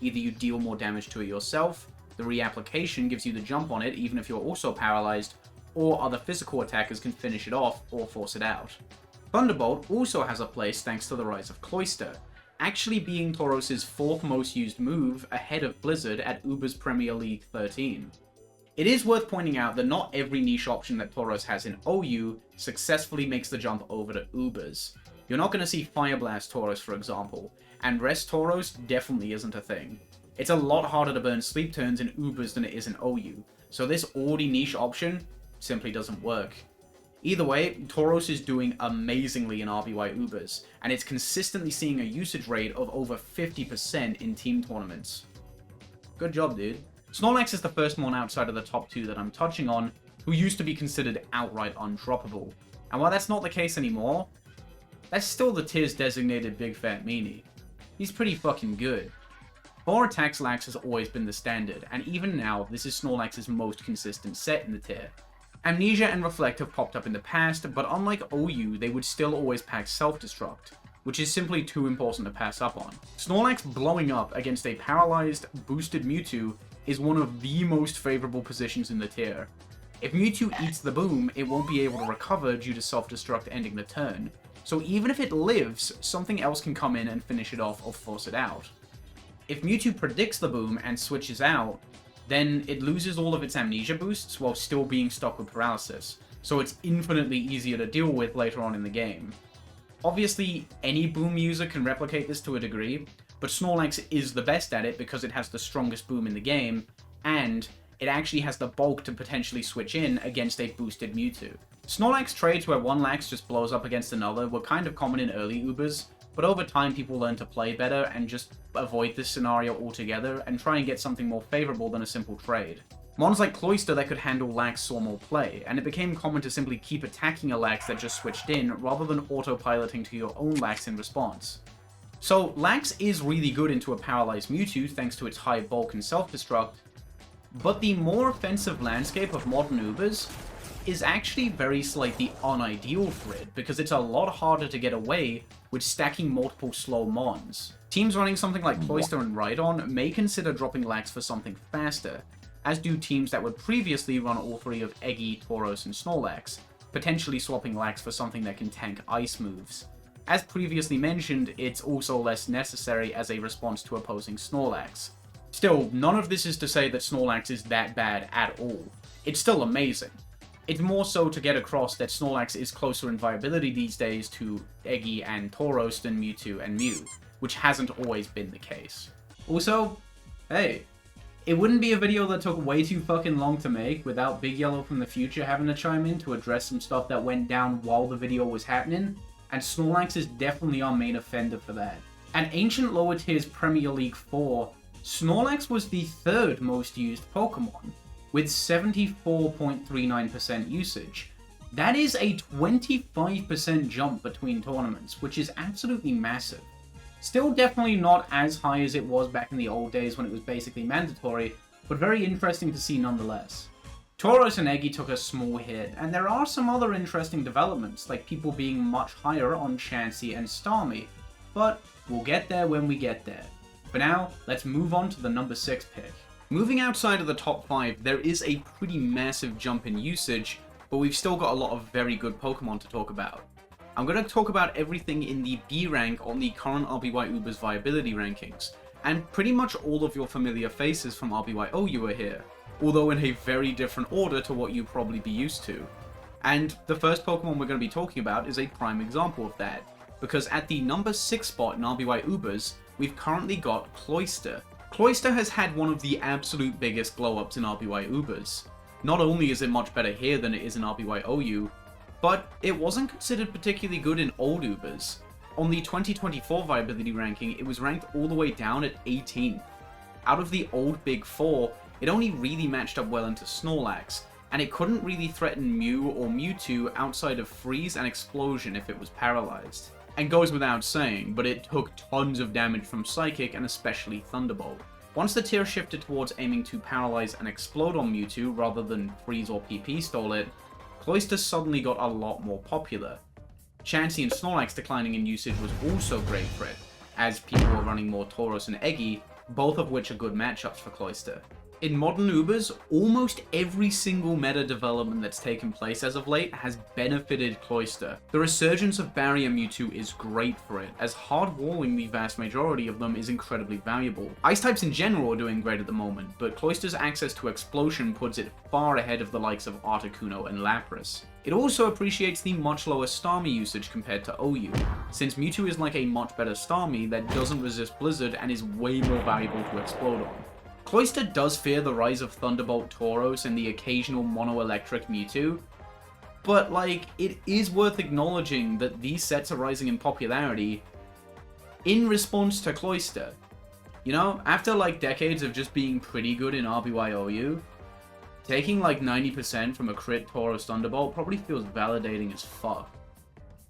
Either you deal more damage to it yourself, the reapplication gives you the jump on it even if you're also paralyzed, or other physical attackers can finish it off or force it out. Thunderbolt also has a place thanks to the rise of Cloyster, actually being Tauros' 4th most used move ahead of Blizzard at Ubers Premier League 13. It is worth pointing out that not every niche option that Tauros has in OU successfully makes the jump over to Ubers. You're not going to see Fire Blast Tauros, for example, and Rest Tauros definitely isn't a thing. It's a lot harder to burn sleep turns in Ubers than it is in OU, so this already niche option simply doesn't work. Either way, Tauros is doing amazingly in RBY Ubers, and it's consistently seeing a usage rate of over 50% in team tournaments. Good job, dude. Snorlax is the first one outside of the top 2 that I'm touching on, who used to be considered outright undroppable. And while that's not the case anymore, that's still the tier's designated big fat meanie. He's pretty fucking good. 4 attacks lax has always been the standard, and even now, this is Snorlax's most consistent set in the tier. Amnesia and Reflect have popped up in the past, but unlike OU, they would still always pack Self-Destruct, which is simply too important to pass up on. Snorlax blowing up against a paralyzed, boosted Mewtwo is one of the most favorable positions in the tier. If Mewtwo eats the boom, it won't be able to recover due to Self-Destruct ending the turn, so even if it lives, something else can come in and finish it off or force it out. If Mewtwo predicts the boom and switches out, then it loses all of its amnesia boosts while still being stuck with paralysis, so it's infinitely easier to deal with later on in the game. Obviously, any boom user can replicate this to a degree, but Snorlax is the best at it because it has the strongest boom in the game, and it actually has the bulk to potentially switch in against a boosted Mewtwo. Snorlax trades where one Lax just blows up against another were kind of common in early Ubers, but over time people learn to play better and just avoid this scenario altogether and try and get something more favorable than a simple trade. Mons like Cloyster that could handle Lax saw more play, and it became common to simply keep attacking a Lax that just switched in rather than autopiloting to your own Lax in response. So Lax is really good into a paralyzed Mewtwo thanks to its high bulk and self-destruct, but the more offensive landscape of modern Ubers is actually very slightly unideal for it, because it's a lot harder to get away with stacking multiple slow Mons. Teams running something like Cloyster and Rhydon may consider dropping Lax for something faster, as do teams that would previously run all 3 of Eggy, Tauros, and Snorlax, potentially swapping Lax for something that can tank ice moves. As previously mentioned, it's also less necessary as a response to opposing Snorlax. Still, none of this is to say that Snorlax is that bad at all. It's still amazing. It's more so to get across that Snorlax is closer in viability these days to Eggy and Tauros than Mewtwo and Mew, which hasn't always been the case. Also, hey, it wouldn't be a video that took way too fucking long to make without Big Yellow from the future having to chime in to address some stuff that went down while the video was happening, and Snorlax is definitely our main offender for that. At Ancient Lower Tiers Premier League 4, Snorlax was the 3rd most used Pokemon, with 74.39% usage. That is a 25% jump between tournaments, which is absolutely massive. Still definitely not as high as it was back in the old days when it was basically mandatory, but very interesting to see nonetheless. Tauros and Eggy took a small hit, and there are some other interesting developments, like people being much higher on Chansey and Starmie, but we'll get there when we get there. For now, let's move on to the number 6 pick. Moving outside of the top 5, there is a pretty massive jump in usage, but we've still got a lot of very good Pokemon to talk about. I'm going to talk about everything in the B rank on the current RBY Ubers viability rankings, and pretty much all of your familiar faces from RBY OU are here, although in a very different order to what you'd probably be used to. And the first Pokemon we're going to be talking about is a prime example of that, because at the number 6 spot in RBY Ubers, we've currently got Cloyster. Cloyster has had one of the absolute biggest glow-ups in RBY Ubers. Not only is it much better here than it is in RBY OU, but it wasn't considered particularly good in old Ubers. On the 2024 viability ranking, it was ranked all the way down at 18th. Out of the old Big 4, it only really matched up well into Snorlax, and it couldn't really threaten Mew or Mewtwo outside of Freeze and Explosion if it was paralyzed. And goes without saying, but it took tons of damage from Psychic and especially Thunderbolt. Once the tier shifted towards aiming to paralyze and explode on Mewtwo rather than Freeze or PP stole it, Cloyster suddenly got a lot more popular. Chansey and Snorlax declining in usage was also great for it, as people were running more Tauros and Eggy, both of which are good matchups for Cloyster. In modern Ubers, almost every single meta development that's taken place as of late has benefited Cloyster. The resurgence of Barrier Mewtwo is great for it, as hard-walling the vast majority of them is incredibly valuable. Ice types in general are doing great at the moment, but Cloyster's access to Explosion puts it far ahead of the likes of Articuno and Lapras. It also appreciates the much lower Starmie usage compared to OU, since Mewtwo is like a much better Starmie that doesn't resist Blizzard and is way more valuable to explode on. Cloyster does fear the rise of Thunderbolt Tauros and the occasional mono-electric Mewtwo, but like, it is worth acknowledging that these sets are rising in popularity in response to Cloyster. You know, after like decades of just being pretty good in RBY OU, taking like 90% from a crit Tauros Thunderbolt probably feels validating as fuck.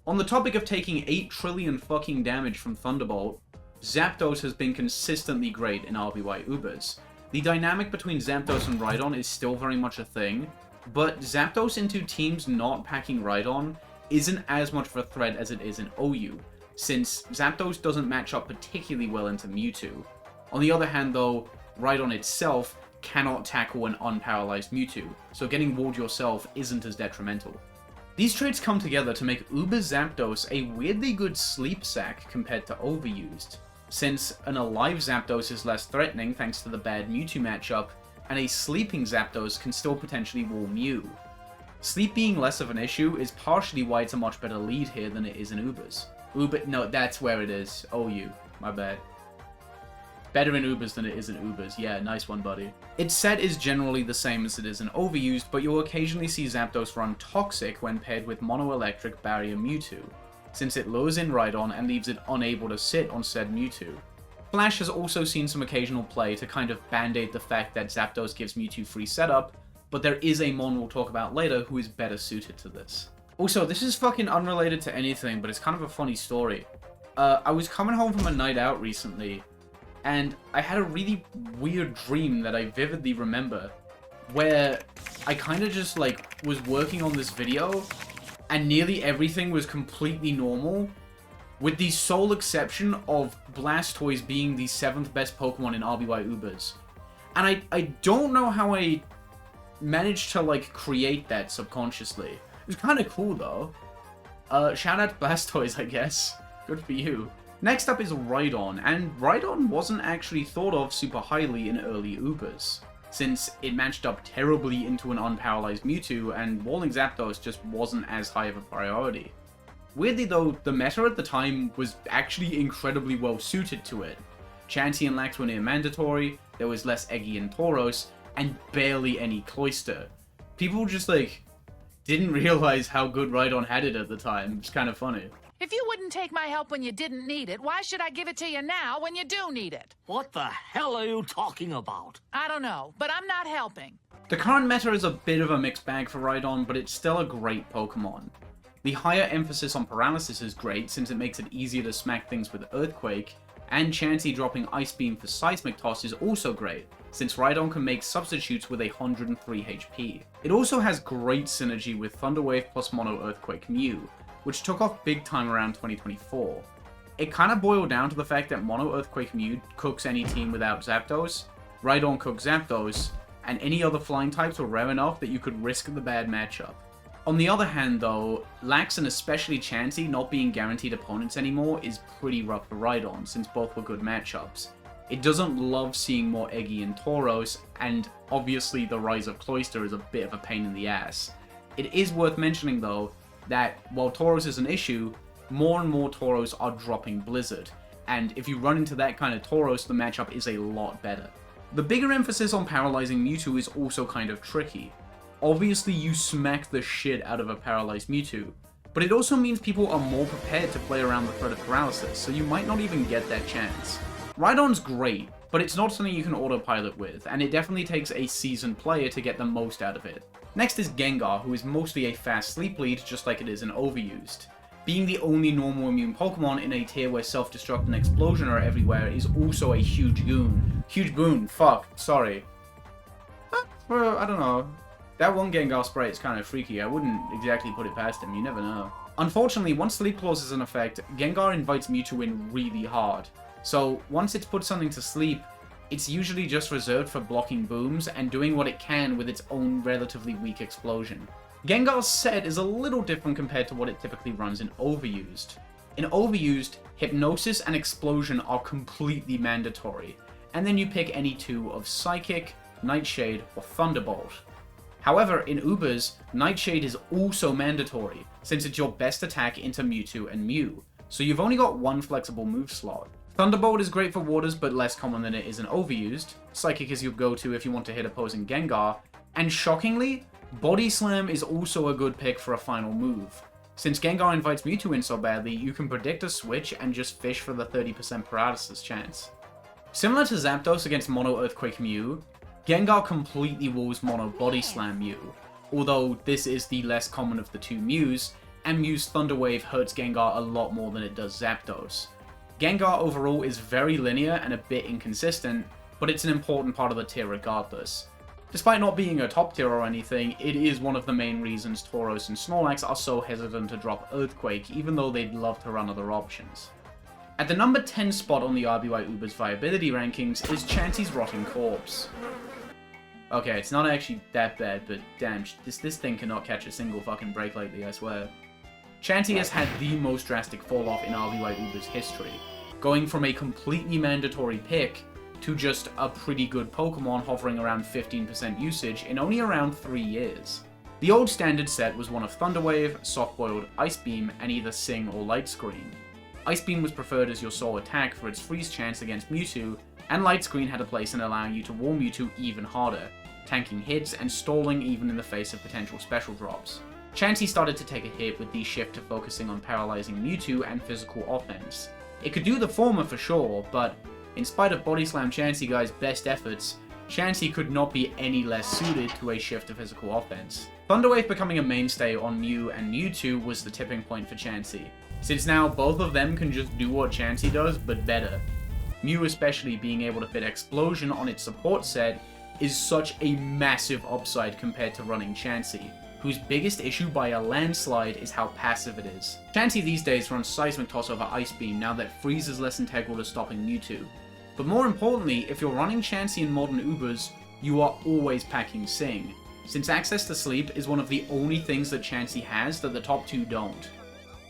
On the topic of taking 8 trillion fucking damage from Thunderbolt, Zapdos has been consistently great in RBY Ubers. The dynamic between Zapdos and Rhydon is still very much a thing, but Zapdos into teams not packing Rhydon isn't as much of a threat as it is in OU, since Zapdos doesn't match up particularly well into Mewtwo. On the other hand though, Rhydon itself cannot tackle an unparalyzed Mewtwo, so getting walled yourself isn't as detrimental. These traits come together to make Uber Zapdos a weirdly good sleep sack compared to Overused, since an alive Zapdos is less threatening thanks to the bad Mewtwo matchup, and a sleeping Zapdos can still potentially wall Mew. Sleep being less of an issue is partially why it's a much better lead here than it is in Ubers. No, that's where it is. OU. My bad. Better in Ubers than it is in Ubers. Yeah, nice one, buddy. Its set is generally the same as it is in Overused, but you'll occasionally see Zapdos run Toxic when paired with Mono-Electric Barrier Mewtwo, since it lures in Rhydon and leaves it unable to sit on said Mewtwo. Flash has also seen some occasional play to kind of band-aid the fact that Zapdos gives Mewtwo free setup, but there is a Mon we'll talk about later who is better suited to this. Also, this is fucking unrelated to anything, but it's kind of a funny story. I was coming home from a night out recently, and I had a really weird dream that I vividly remember, where I kind of just, like, was working on this video, and nearly everything was completely normal, with the sole exception of Blastoise being the 7th best Pokemon in RBY Ubers. And I don't know how I managed to, like, create that subconsciously. It was kind of cool, though. Shout out to Blastoise, I guess. Good for you. Next up is Rhydon, and Rhydon wasn't actually thought of super highly in early Ubers, since it matched up terribly into an unparalyzed Mewtwo, and walling Zapdos just wasn't as high of a priority. Weirdly though, the meta at the time was actually incredibly well suited to it. Chansey and Lax were near mandatory, there was less Eggy and Tauros, and barely any Cloyster. People just, like, didn't realize how good Rhydon had it at the time. It's kind of funny. If you wouldn't take my help when you didn't need it, why should I give it to you now when you do need it? What the hell are you talking about? I don't know, but I'm not helping. The current meta is a bit of a mixed bag for Rhydon, but it's still a great Pokemon. The higher emphasis on paralysis is great since it makes it easier to smack things with Earthquake, and Chansey dropping Ice Beam for Seismic Toss is also great, since Rhydon can make substitutes with 103 HP. It also has great synergy with Thunder Wave plus Mono Earthquake Mew, which took off big time around 2024. It kinda boiled down to the fact that Mono Earthquake Mew cooks any team without Zapdos, Rhydon cooks Zapdos, and any other flying types were rare enough that you could risk the bad matchup. On the other hand though, Lax and especially Chansey not being guaranteed opponents anymore is pretty rough for Rhydon, since both were good matchups. It doesn't love seeing more Eggy and Tauros, and obviously the rise of Cloyster is a bit of a pain in the ass. It is worth mentioning though, that while Tauros is an issue, more and more Tauros are dropping Blizzard, and if you run into that kind of Tauros, the matchup is a lot better. The bigger emphasis on paralyzing Mewtwo is also kind of tricky. Obviously you smack the shit out of a paralyzed Mewtwo, but it also means people are more prepared to play around the threat of paralysis, so you might not even get that chance. Rhydon's great, but it's not something you can autopilot with, and it definitely takes a seasoned player to get the most out of it. Next is Gengar, who is mostly a fast sleep lead, just like it is in Overused. Being the only normal immune Pokemon in a tier where Self-Destruct and Explosion are everywhere is also a huge boon. Huge boon, fuck, sorry. Well, I don't know. That one Gengar sprite is kind of freaky, I wouldn't exactly put it past him, you never know. Unfortunately, once Sleep Clause is in effect, Gengar invites Mewtwo in really hard. So, once it's put something to sleep, it's usually just reserved for blocking booms and doing what it can with its own relatively weak explosion. Gengar's set is a little different compared to what it typically runs in Overused. In Overused, Hypnosis and Explosion are completely mandatory, and then you pick any two of Psychic, Nightshade, or Thunderbolt. However, in Ubers, Nightshade is also mandatory, since it's your best attack into Mewtwo and Mew, so you've only got one flexible move slot. Thunderbolt is great for waters, but less common than it is in Overused. Psychic is your go-to if you want to hit opposing Gengar, and shockingly, Body Slam is also a good pick for a final move. Since Gengar invites Mewtwo in so badly, you can predict a switch and just fish for the 30% paralysis chance. Similar to Zapdos against Mono Earthquake Mew, Gengar completely walls Mono Body Slam Mew, although this is the less common of the two Mews, and Mew's Thunder Wave hurts Gengar a lot more than it does Zapdos. Gengar overall is very linear and a bit inconsistent, but it's an important part of the tier regardless. Despite not being a top tier or anything, it is one of the main reasons Tauros and Snorlax are so hesitant to drop Earthquake, even though they'd love to run other options. At the number 10 spot on the RBY Ubers viability rankings is Chansey's Rotting Corpse. Okay, it's not actually that bad, but damn, this thing cannot catch a single fucking break lately, I swear. Chansey has had the most drastic fall off in RBY Ubers history, going from a completely mandatory pick to just a pretty good Pokemon hovering around 15% usage in only around 3 years. The old standard set was one of Thunder Wave, Soft Boiled, Ice Beam, and either Sing or Light Screen. Ice Beam was preferred as your sole attack for its freeze chance against Mewtwo, and Light Screen had a place in allowing you to wall Mewtwo even harder, tanking hits and stalling even in the face of potential special drops. Chansey started to take a hit with the shift to focusing on paralyzing Mewtwo and physical offense. It could do the former for sure, but in spite of Body Slam Chansey Guy's best efforts, Chansey could not be any less suited to a shift to physical offense. Thunder Wave becoming a mainstay on Mew and Mewtwo was the tipping point for Chansey, since now both of them can just do what Chansey does, but better. Mew especially being able to fit Explosion on its support set is such a massive upside compared to running Chansey, whose biggest issue by a landslide is how passive it is. Chansey these days runs Seismic Toss over Ice Beam now that Freeze is less integral to stopping Mewtwo. But more importantly, if you're running Chansey in modern Ubers, you are always packing Sing, since access to sleep is one of the only things that Chansey has that the top two don't.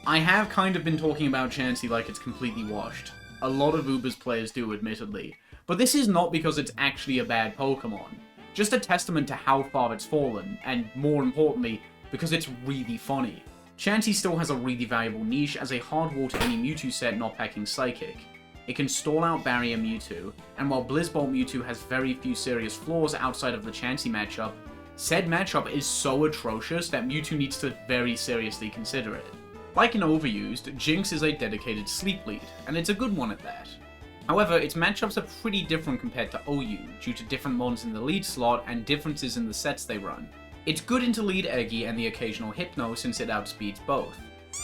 I have kind of been talking about Chansey like it's completely washed. A lot of Ubers players do, admittedly, but this is not because it's actually a bad Pokemon. Just a testament to how far it's fallen, and more importantly, because it's really funny. Chansey still has a really valuable niche as a hard wall to any Mewtwo set not packing Psychic. It can stall out Barrier Mewtwo, and while Blizzbolt Mewtwo has very few serious flaws outside of the Chansey matchup, said matchup is so atrocious that Mewtwo needs to very seriously consider it. Like in Overused, Jinx is a dedicated sleep lead, and it's a good one at that. However, its matchups are pretty different compared to OU, due to different mons in the lead slot and differences in the sets they run. It's good into lead Eggy and the occasional Hypno since it outspeeds both.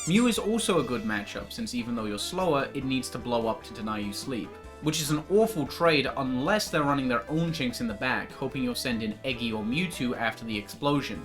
Mew is also a good matchup since even though you're slower, it needs to blow up to deny you sleep, which is an awful trade unless they're running their own Jinx in the back, hoping you'll send in Eggy or Mewtwo after the explosion.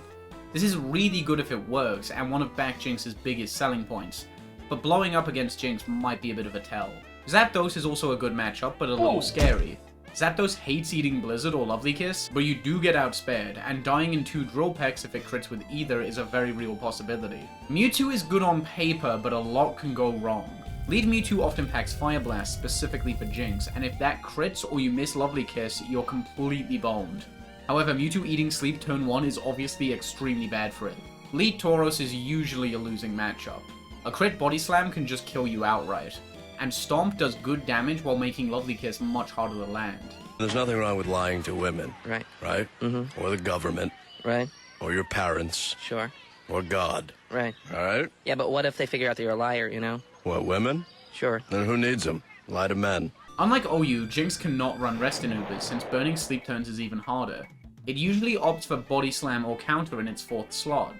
This is really good if it works, and one of back Jinx's biggest selling points, but blowing up against Jinx might be a bit of a tell. Zapdos is also a good matchup, but a little scary. Zapdos hates eating Blizzard or Lovely Kiss, but you do get outspared, and dying in 2 drill pecks if it crits with either is a very real possibility. Mewtwo is good on paper, but a lot can go wrong. Lead Mewtwo often packs Fire Blast specifically for Jinx, and if that crits or you miss Lovely Kiss, you're completely boned. However, Mewtwo eating Sleep turn 1 is obviously extremely bad for it. Lead Tauros is usually a losing matchup. A crit Body Slam can just kill you outright, and Stomp does good damage while making Lovely Kiss much harder to land. There's nothing wrong with lying to women. Right. Right? Mm-hmm. Or the government. Right. Or your parents. Sure. Or God. Right. All right? Yeah, but what if they figure out that you're a liar, you know? What, women? Sure. Then who needs them? Lie to men. Unlike OU, Jinx cannot run rest in Ubers since burning sleep turns is even harder. It usually opts for Body Slam or Counter in its 4th slot.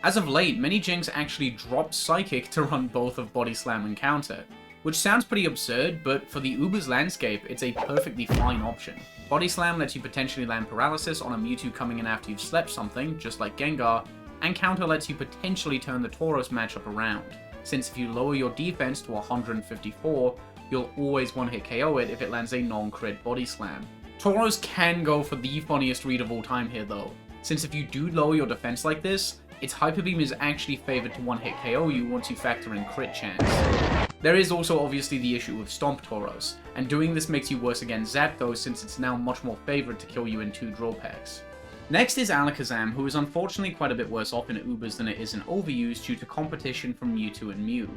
As of late, many Jinx actually drop Psychic to run both of Body Slam and Counter, which sounds pretty absurd, but for the Ubers landscape, it's a perfectly fine option. Body Slam lets you potentially land Paralysis on a Mewtwo coming in after you've slept something, just like Gengar, and Counter lets you potentially turn the Tauros matchup around, since if you lower your defense to 154, you'll always one-hit KO it if it lands a non-crit Body Slam. Tauros can go for the funniest read of all time here though, since if you do lower your defense like this, its Hyper Beam is actually favored to one-hit KO you once you factor in crit chance. There is also obviously the issue with Stomp Tauros, and doing this makes you worse against Zapdos since it's now much more favored to kill you in 2 drill packs. Next is Alakazam, who is unfortunately quite a bit worse off in Ubers than it is in Overuse due to competition from Mewtwo and Mew.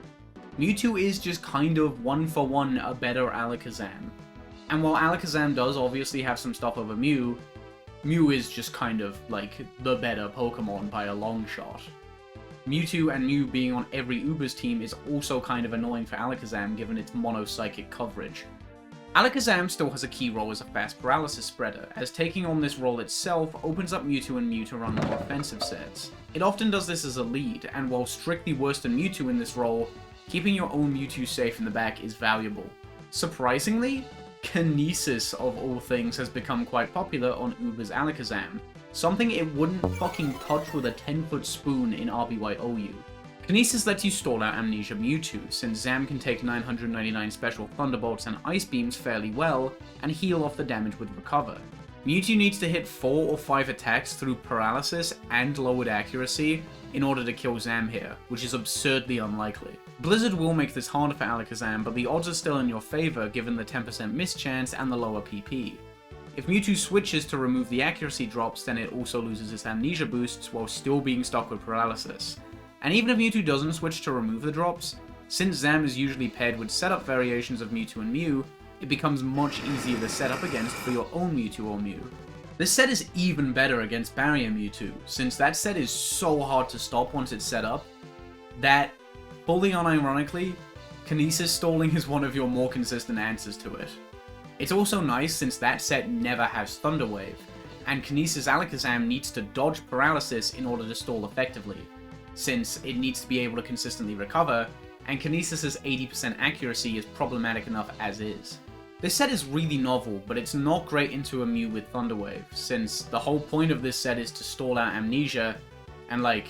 Mewtwo is just kind of 1-for-1 a better Alakazam. And while Alakazam does obviously have some stuff over Mew, Mew is just kind of like the better Pokemon by a long shot. Mewtwo and Mew being on every Ubers team is also kind of annoying for Alakazam given its mono-psychic coverage. Alakazam still has a key role as a fast paralysis spreader, as taking on this role itself opens up Mewtwo and Mew to run more offensive sets. It often does this as a lead, and while strictly worse than Mewtwo in this role, Keeping your own Mewtwo safe in the back is valuable. Surprisingly, Kinesis of all things has become quite popular on Ubers Alakazam, something it wouldn't fucking touch with a 10-foot spoon in RBY OU. Kinesis lets you stall out Amnesia Mewtwo, since Zam can take 999 special Thunderbolts and Ice Beams fairly well, and heal off the damage with Recover. Mewtwo needs to hit 4 or 5 attacks through Paralysis and lowered accuracy in order to kill Zam here, which is absurdly unlikely. Blizzard will make this harder for Alakazam, but the odds are still in your favor given the 10% miss chance and the lower PP. If Mewtwo switches to remove the accuracy drops, then it also loses its Amnesia boosts while still being stuck with Paralysis. And even if Mewtwo doesn't switch to remove the drops, since Zam is usually paired with setup variations of Mewtwo and Mew, it becomes much easier to set up against for your own Mewtwo or Mew. This set is even better against Barrier Mewtwo, since that set is so hard to stop once it's set up, that, fully unironically, Kinesis stalling is one of your more consistent answers to it. It's also nice since that set never has Thunder Wave, and Kinesis Alakazam needs to dodge Paralysis in order to stall effectively, since it needs to be able to consistently recover, and Kinesis' 80% accuracy is problematic enough as is. This set is really novel, but it's not great into a Mew with Thunder Wave, since the whole point of this set is to stall out Amnesia, and like,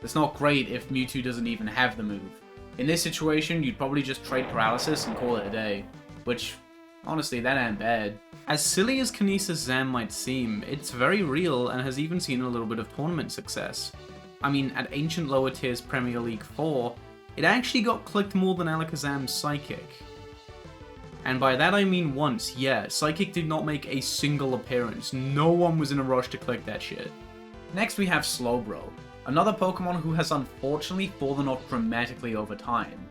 it's not great if Mewtwo doesn't even have the move. In this situation, you'd probably just trade Paralysis and call it a day, which, honestly, that ain't bad. As silly as Kinesis Zam might seem, it's very real and has even seen a little bit of tournament success. I mean, at Ancient Lower Tiers Premier League 4, it actually got clicked more than Alakazam's Psychic. And by that I mean once, yeah, Psychic did not make a single appearance. No one was in a rush to click that shit. Next we have Slowbro, another Pokemon who has unfortunately fallen off dramatically over time.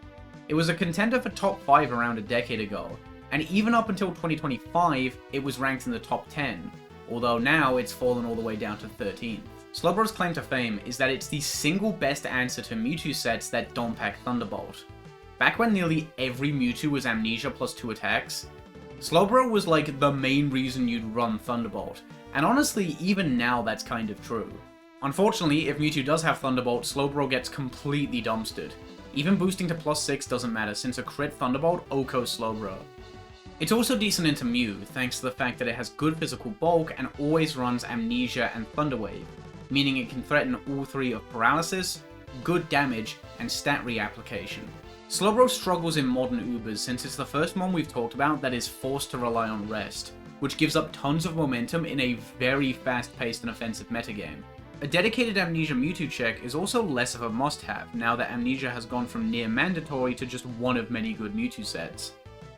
It was a contender for top 5 around a decade ago, and even up until 2025, it was ranked in the top 10, although now it's fallen all the way down to 13th. Slowbro's claim to fame is that it's the single best answer to Mewtwo sets that don't pack Thunderbolt. Back when nearly every Mewtwo was Amnesia plus 2 attacks, Slowbro was like the main reason you'd run Thunderbolt, and honestly even now that's kind of true. Unfortunately, if Mewtwo does have Thunderbolt, Slowbro gets completely dumpstered. Even boosting to +6 doesn't matter since a crit Thunderbolt OHKOs Slowbro. It's also decent into Mew, thanks to the fact that it has good physical bulk and always runs Amnesia and Thunder Wave, meaning it can threaten all 3 of Paralysis, good damage, and stat reapplication. Slowbro struggles in modern Ubers since it's the first one we've talked about that is forced to rely on rest, which gives up tons of momentum in a very fast-paced and offensive metagame. A dedicated Amnesia Mewtwo check is also less of a must-have now that Amnesia has gone from near mandatory to just one of many good Mewtwo sets.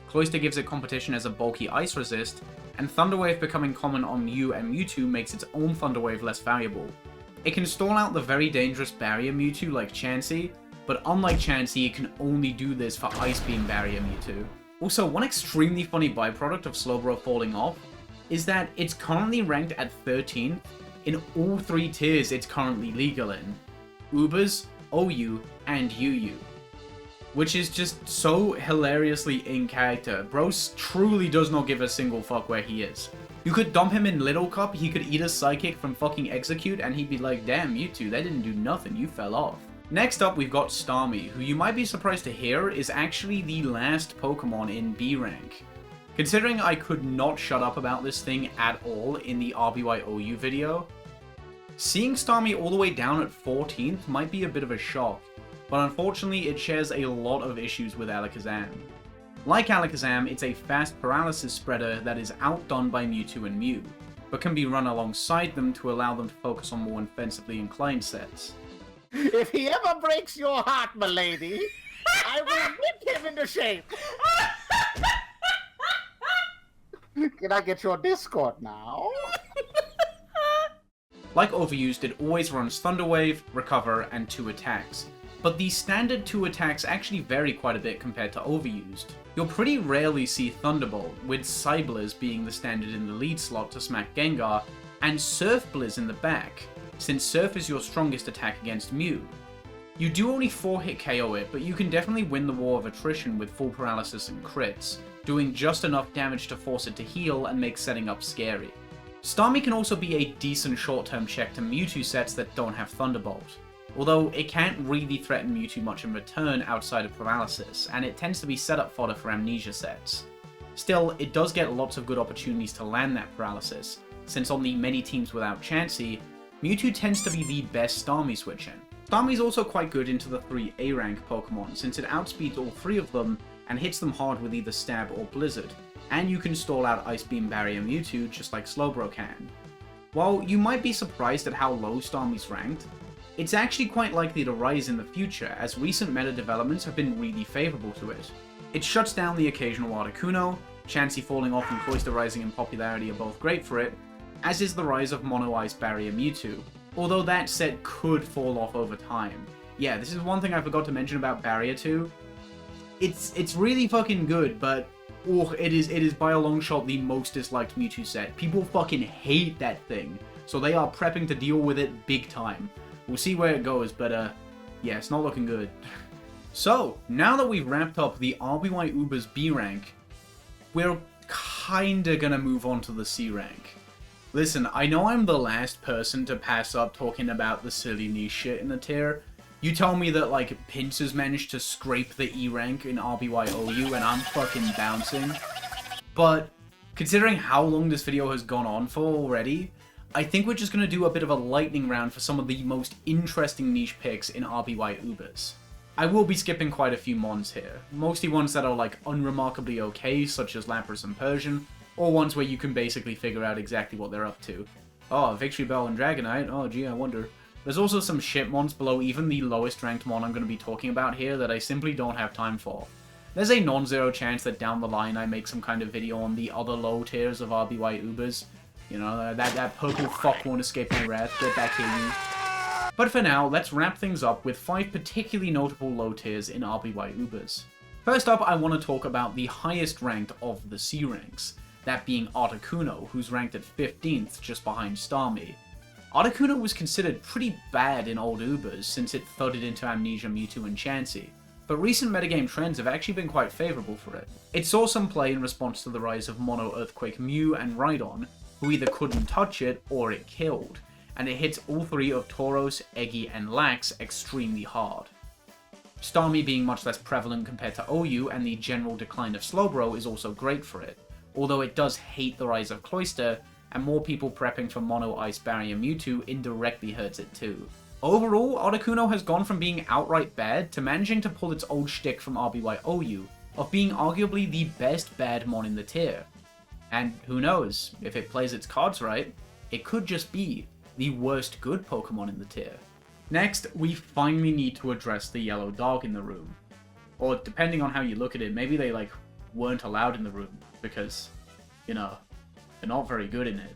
Cloyster gives it competition as a bulky Ice Resist, and Thunder Wave becoming common on Mew and Mewtwo makes its own Thunder Wave less valuable. It can stall out the very dangerous Barrier Mewtwo like Chansey, but unlike Chansey, it can only do this for Ice Beam Barrier Mewtwo. Also, one extremely funny byproduct of Slowbro falling off is that it's currently ranked at 13th in all 3 tiers it's currently legal in: Ubers, OU, and UU. Which is just so hilariously in character. Bro truly does not give a single fuck where he is. You could dump him in Little Cup, he could eat a Psychic from fucking Execute, and he'd be like, damn, Mewtwo, that didn't do nothing, you fell off. Next up, we've got Starmie, who you might be surprised to hear is actually the last Pokemon in B rank. Considering I could not shut up about this thing at all in the RBY OU video, seeing Starmie all the way down at 14th might be a bit of a shock, but unfortunately it shares a lot of issues with Alakazam. Like Alakazam, it's a fast paralysis spreader that is outdone by Mewtwo and Mew, but can be run alongside them to allow them to focus on more offensively inclined sets. If he ever breaks your heart, milady, I will whip him into shape. Can I get your Discord now? Like Overused, it always runs Thunder Wave, Recover, and 2 attacks, but these standard 2 attacks actually vary quite a bit compared to Overused. You'll pretty rarely see Thunderbolt, with Cyblizz being the standard in the lead slot to smack Gengar, and Surf Blizz in the back, since Surf is your strongest attack against Mew. You do only 4-hit KO it, but you can definitely win the war of attrition with full paralysis and crits, doing just enough damage to force it to heal and make setting up scary. Starmie can also be a decent short-term check to Mewtwo sets that don't have Thunderbolt. although it can't really threaten Mewtwo much in return outside of paralysis, and it tends to be setup fodder for amnesia sets. Still, it does get lots of good opportunities to land that paralysis, since on the many teams without Chansey, Mewtwo tends to be the best Starmie switch in. Starmie's also quite good into the 3 A rank Pokemon, since it outspeeds all 3 of them and hits them hard with either Stab or Blizzard, and you can stall out Ice Beam Barrier Mewtwo just like Slowbro can. While you might be surprised at how low Starmie's ranked, it's actually quite likely to rise in the future, as recent meta developments have been really favourable to it. It shuts down the occasional Articuno, Chansey falling off and Cloyster rising in popularity are both great for it, as is the rise of Mono Ice Barrier Mewtwo, although that set could fall off over time. Yeah, this is one thing I forgot to mention about Barrier 2. It's really fucking good, but it is by a long shot the most disliked Mewtwo set. People fucking hate that thing, so they are prepping to deal with it big time. We'll see where it goes, but yeah, it's not looking good. So, now that we've wrapped up the RBY Ubers B rank, we're kinda gonna move on to the C rank. Listen, I know I'm the last person to pass up talking about the silly niche shit in the tier. You tell me that, like, Pincers managed to scrape the E rank in RBY OU and I'm fucking bouncing. But, considering how long this video has gone on for already, I think we're just gonna do a bit of a lightning round for some of the most interesting niche picks in RBY Ubers. I will be skipping quite a few mons here, mostly ones that are, like, unremarkably okay, such as Lapras and Persian, or ones where you can basically figure out exactly what they're up to. Oh, Victory Bell and Dragonite, oh gee, I wonder. There's also some shit mons below even the lowest ranked mon I'm going to be talking about here that I simply don't have time for. There's a non-zero chance that down the line I make some kind of video on the other low tiers of RBY Ubers. You know, that purple fuck won't escape my wrath, get back here you. But for now, let's wrap things up with 5 particularly notable low tiers in RBY Ubers. First up, I want to talk about the highest ranked of the C ranks. That being Articuno, who's ranked at 15th, just behind Starmie. Articuno was considered pretty bad in old Ubers, since it thudded into Amnesia, Mewtwo, and Chansey, but recent metagame trends have actually been quite favourable for it. It saw some play in response to the rise of Mono Earthquake Mew and Rhydon, who either couldn't touch it or it killed, and it hits all 3 of Tauros, Eggy, and Lax extremely hard. Starmie being much less prevalent compared to OU, and the general decline of Slowbro is also great for it, although it does hate the rise of Cloyster, and more people prepping for Mono Ice Barrier Mewtwo indirectly hurts it too. Overall, Articuno has gone from being outright bad to managing to pull its old shtick from RBY OU, of being arguably the best bad mon in the tier. And who knows, if it plays its cards right, it could just be the worst good Pokemon in the tier. Next, we finally need to address the yellow dog in the room. Or depending on how you look at it, maybe they like weren't allowed in the room because, you know, they're not very good in it.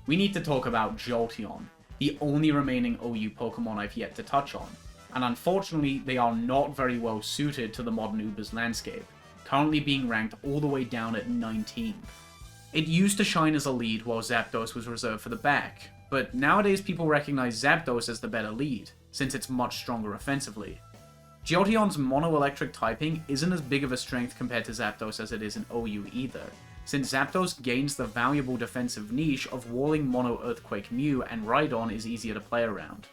We need to talk about Jolteon, the only remaining OU Pokemon I've yet to touch on, and unfortunately they are not very well suited to the modern Ubers landscape, currently being ranked all the way down at 19th. It used to shine as a lead while Zapdos was reserved for the back, but nowadays people recognize Zapdos as the better lead, since it's much stronger offensively. Jolteon's mono-electric typing isn't as big of a strength compared to Zapdos as it is in OU either, since Zapdos gains the valuable defensive niche of walling Mono Earthquake Mew and Rhydon is easier to play around.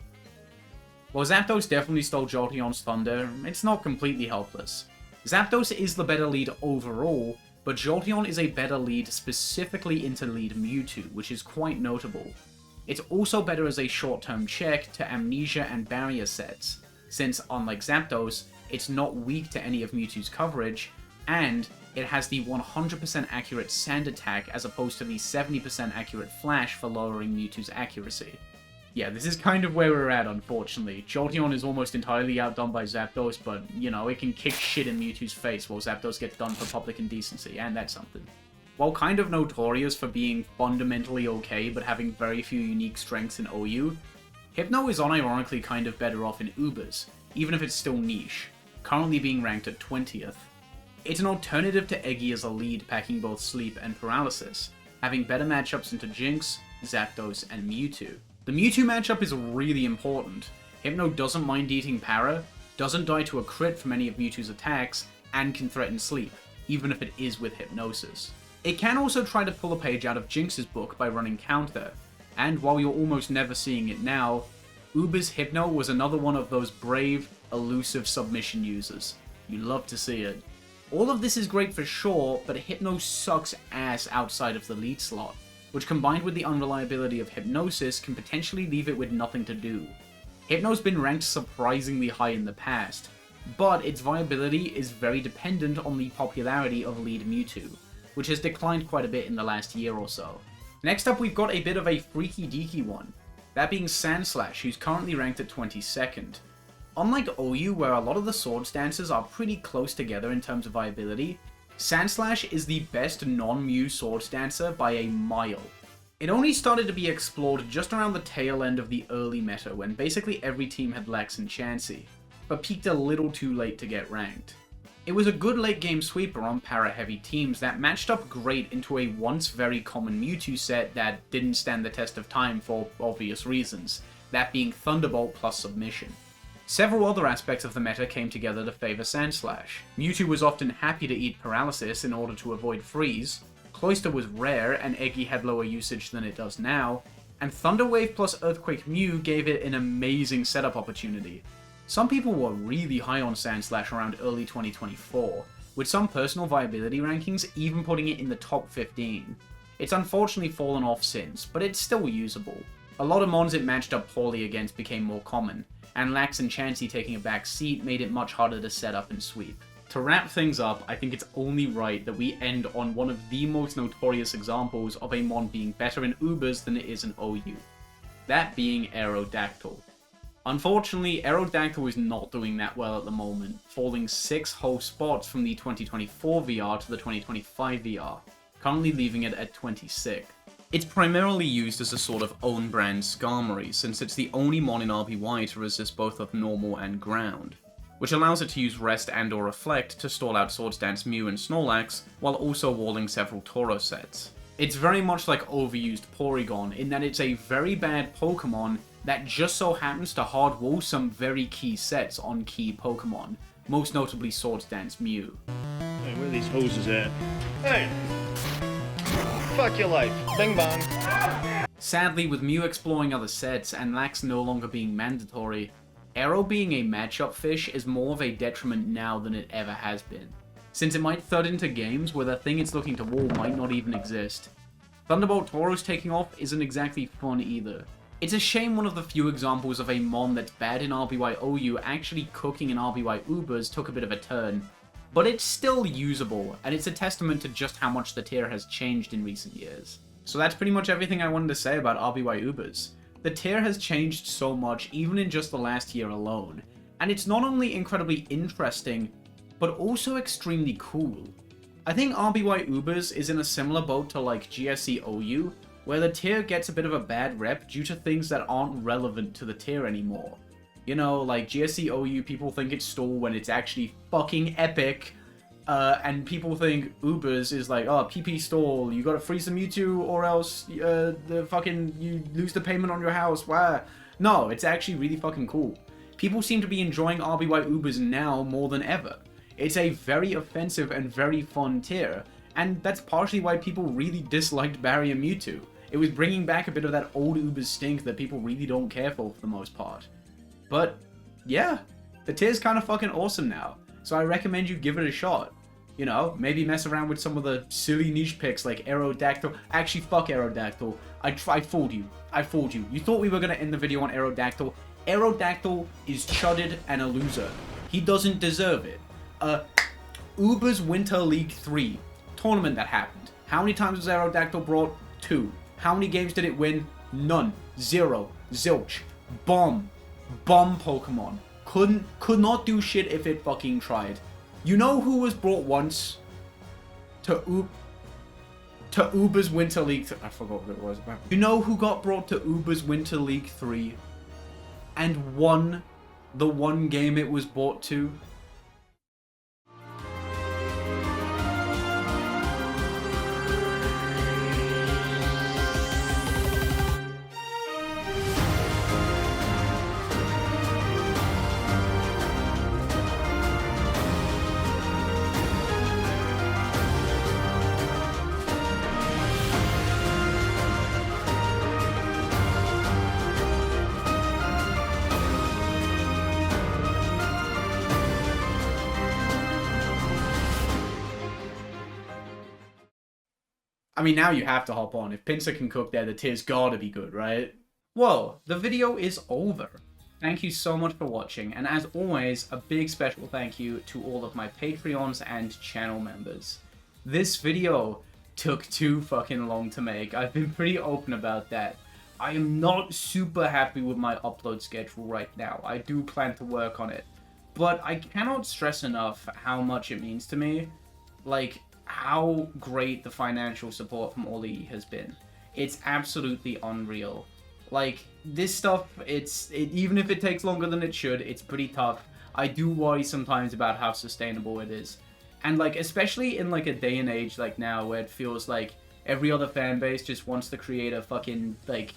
While Zapdos definitely stole Jolteon's thunder, it's not completely helpless. Zapdos is the better lead overall, but Jolteon is a better lead specifically into lead Mewtwo, which is quite notable. It's also better as a short-term check to Amnesia and Barrier sets, since unlike Zapdos, it's not weak to any of Mewtwo's coverage, and it has the 100% accurate Sand attack as opposed to the 70% accurate Flash for lowering Mewtwo's accuracy. Yeah, this is kind of where we're at, unfortunately. Jolteon is almost entirely outdone by Zapdos, but, you know, it can kick shit in Mewtwo's face while Zapdos gets done for public indecency, and that's something. While kind of notorious for being fundamentally okay but having very few unique strengths in OU, Hypno is unironically kind of better off in Ubers, even if it's still niche, currently being ranked at 20th. It's an alternative to Eggy as a lead packing both Sleep and Paralysis, having better matchups into Jinx, Zapdos, and Mewtwo. The Mewtwo matchup is really important. Hypno doesn't mind eating Para, doesn't die to a crit from any of Mewtwo's attacks, and can threaten Sleep, even if it is with Hypnosis. It can also try to pull a page out of Jinx's book by running Counter, and while you're almost never seeing it now, Ubers Hypno was another one of those brave, elusive submission users. You love to see it. All of this is great for sure, but Hypno sucks ass outside of the lead slot, which combined with the unreliability of Hypnosis can potentially leave it with nothing to do. Hypno's been ranked surprisingly high in the past, but its viability is very dependent on the popularity of lead Mewtwo, which has declined quite a bit in the last year or so. Next up, we've got a bit of a freaky deaky one, that being Sandslash, who's currently ranked at 22nd. Unlike OU, where a lot of the Swords Dancers are pretty close together in terms of viability, Sandslash is the best non-Mew Swords Dancer by a mile. It only started to be explored just around the tail end of the early meta, when basically every team had Lax and Chansey, but peaked a little too late to get ranked. It was a good late game sweeper on para-heavy teams that matched up great into a once very common Mewtwo set that didn't stand the test of time for obvious reasons, that being Thunderbolt plus Submission. Several other aspects of the meta came together to favour Sandslash. Mewtwo was often happy to eat Paralysis in order to avoid Freeze, Cloyster was rare and Eggy had lower usage than it does now, and Thunder Wave plus Earthquake Mew gave it an amazing setup opportunity. Some people were really high on Sandslash around early 2024, with some personal viability rankings even putting it in the top 15. It's unfortunately fallen off since, but it's still usable. A lot of mons it matched up poorly against became more common, and Lax and Chansey taking a back seat made it much harder to set up and sweep. To wrap things up, I think it's only right that we end on one of the most notorious examples of a mon being better in Ubers than it is in OU. That being Aerodactyl. Unfortunately, Aerodactyl is not doing that well at the moment, falling 6 whole spots from the 2024 VR to the 2025 VR, currently leaving it at 26th. It's primarily used as a sort of own brand Skarmory, since it's the only mon in RBY to resist both of normal and ground, which allows it to use Rest and or Reflect to stall out Swords Dance Mew and Snorlax, while also walling several Tauros sets. It's very much like overused Porygon, in that it's a very bad Pokemon that just so happens to hard wall some very key sets on key Pokemon, most notably Swords Dance Mew. Hey, where are these hoses at? Hey! Fuck your life. Bing bong. Sadly, with Mew exploring other sets and Lax no longer being mandatory, Aero being a matchup fish is more of a detriment now than it ever has been, since it might thud into games where the thing it's looking to wall might not even exist. Thunderbolt Tauros taking off isn't exactly fun either. It's a shame one of the few examples of a mon that's bad in RBY OU actually cooking in RBY Ubers took a bit of a turn, but it's still usable, and it's a testament to just how much the tier has changed in recent years. So that's pretty much everything I wanted to say about RBY Ubers. The tier has changed so much even in just the last year alone, and it's not only incredibly interesting, but also extremely cool. I think RBY Ubers is in a similar boat to like GSC OU, where the tier gets a bit of a bad rep due to things that aren't relevant to the tier anymore. You know, like GSC OU, people think it's stall when it's actually fucking epic, and people think Ubers is like, oh, PP stall, you gotta freeze the Mewtwo or else you lose the payment on your house, wow. No, it's actually really fucking cool. People seem to be enjoying RBY Ubers now more than ever. It's a very offensive and very fun tier, and that's partially why people really disliked Barrier Mewtwo. It was bringing back a bit of that old Ubers stink that people really don't care for the most part. But, yeah, the tier's kind of fucking awesome now, so I recommend you give it a shot. You know, maybe mess around with some of the silly niche picks like Aerodactyl. Actually, fuck Aerodactyl. I fooled you. I fooled you. You thought we were gonna end the video on Aerodactyl. Aerodactyl is chudded and a loser. He doesn't deserve it. Ubers Winter League 3. Tournament that happened. How many times was Aerodactyl brought? 2. How many games did it win? None. 0. Zilch. Bomb Pokemon. Could not do shit if it fucking tried. You know who was brought once to Uber's Winter League 3? I forgot what it was about. You know who got brought to Uber's Winter League 3 and won the one game it was brought to? I mean, now you have to hop on. If Pinsir can cook there, the tier's gotta be good, right? Well, the video is over. Thank you so much for watching, and as always, a big special thank you to all of my Patreons and channel members. This video took too fucking long to make. I've been pretty open about that. I am not super happy with my upload schedule right now. I do plan to work on it. But I cannot stress enough how much it means to me. Like, how great the financial support from all has been. It's absolutely unreal. Like, this stuff, even if it takes longer than it should, it's pretty tough. I do worry sometimes about how sustainable it is. And, like, especially in, like, a day and age like now where it feels like every other fan base just wants the creator fucking, like,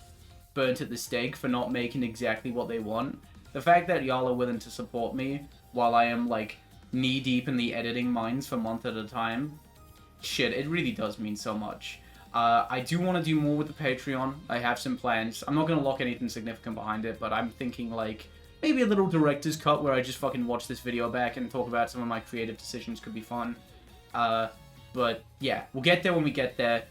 burnt at the stake for not making exactly what they want. The fact that y'all are willing to support me while I am, like, knee-deep in the editing mines for a month at a time, shit, it really does mean so much. I do want to do more with the Patreon. I have some plans. I'm not going to lock anything significant behind it, but I'm thinking, like, maybe a little director's cut where I just fucking watch this video back and talk about some of my creative decisions could be fun. But, yeah, we'll get there when we get there.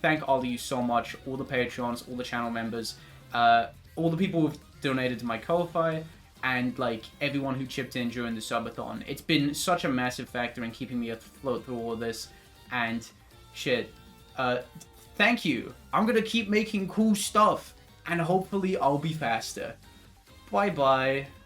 Thank all of you so much, all the Patreons, all the channel members, all the people who've donated to my Ko-Fi, and, like, everyone who chipped in during the subathon. It's been such a massive factor in keeping me afloat through all of this, and shit. Thank you. I'm gonna keep making cool stuff, and hopefully I'll be faster. Bye-bye.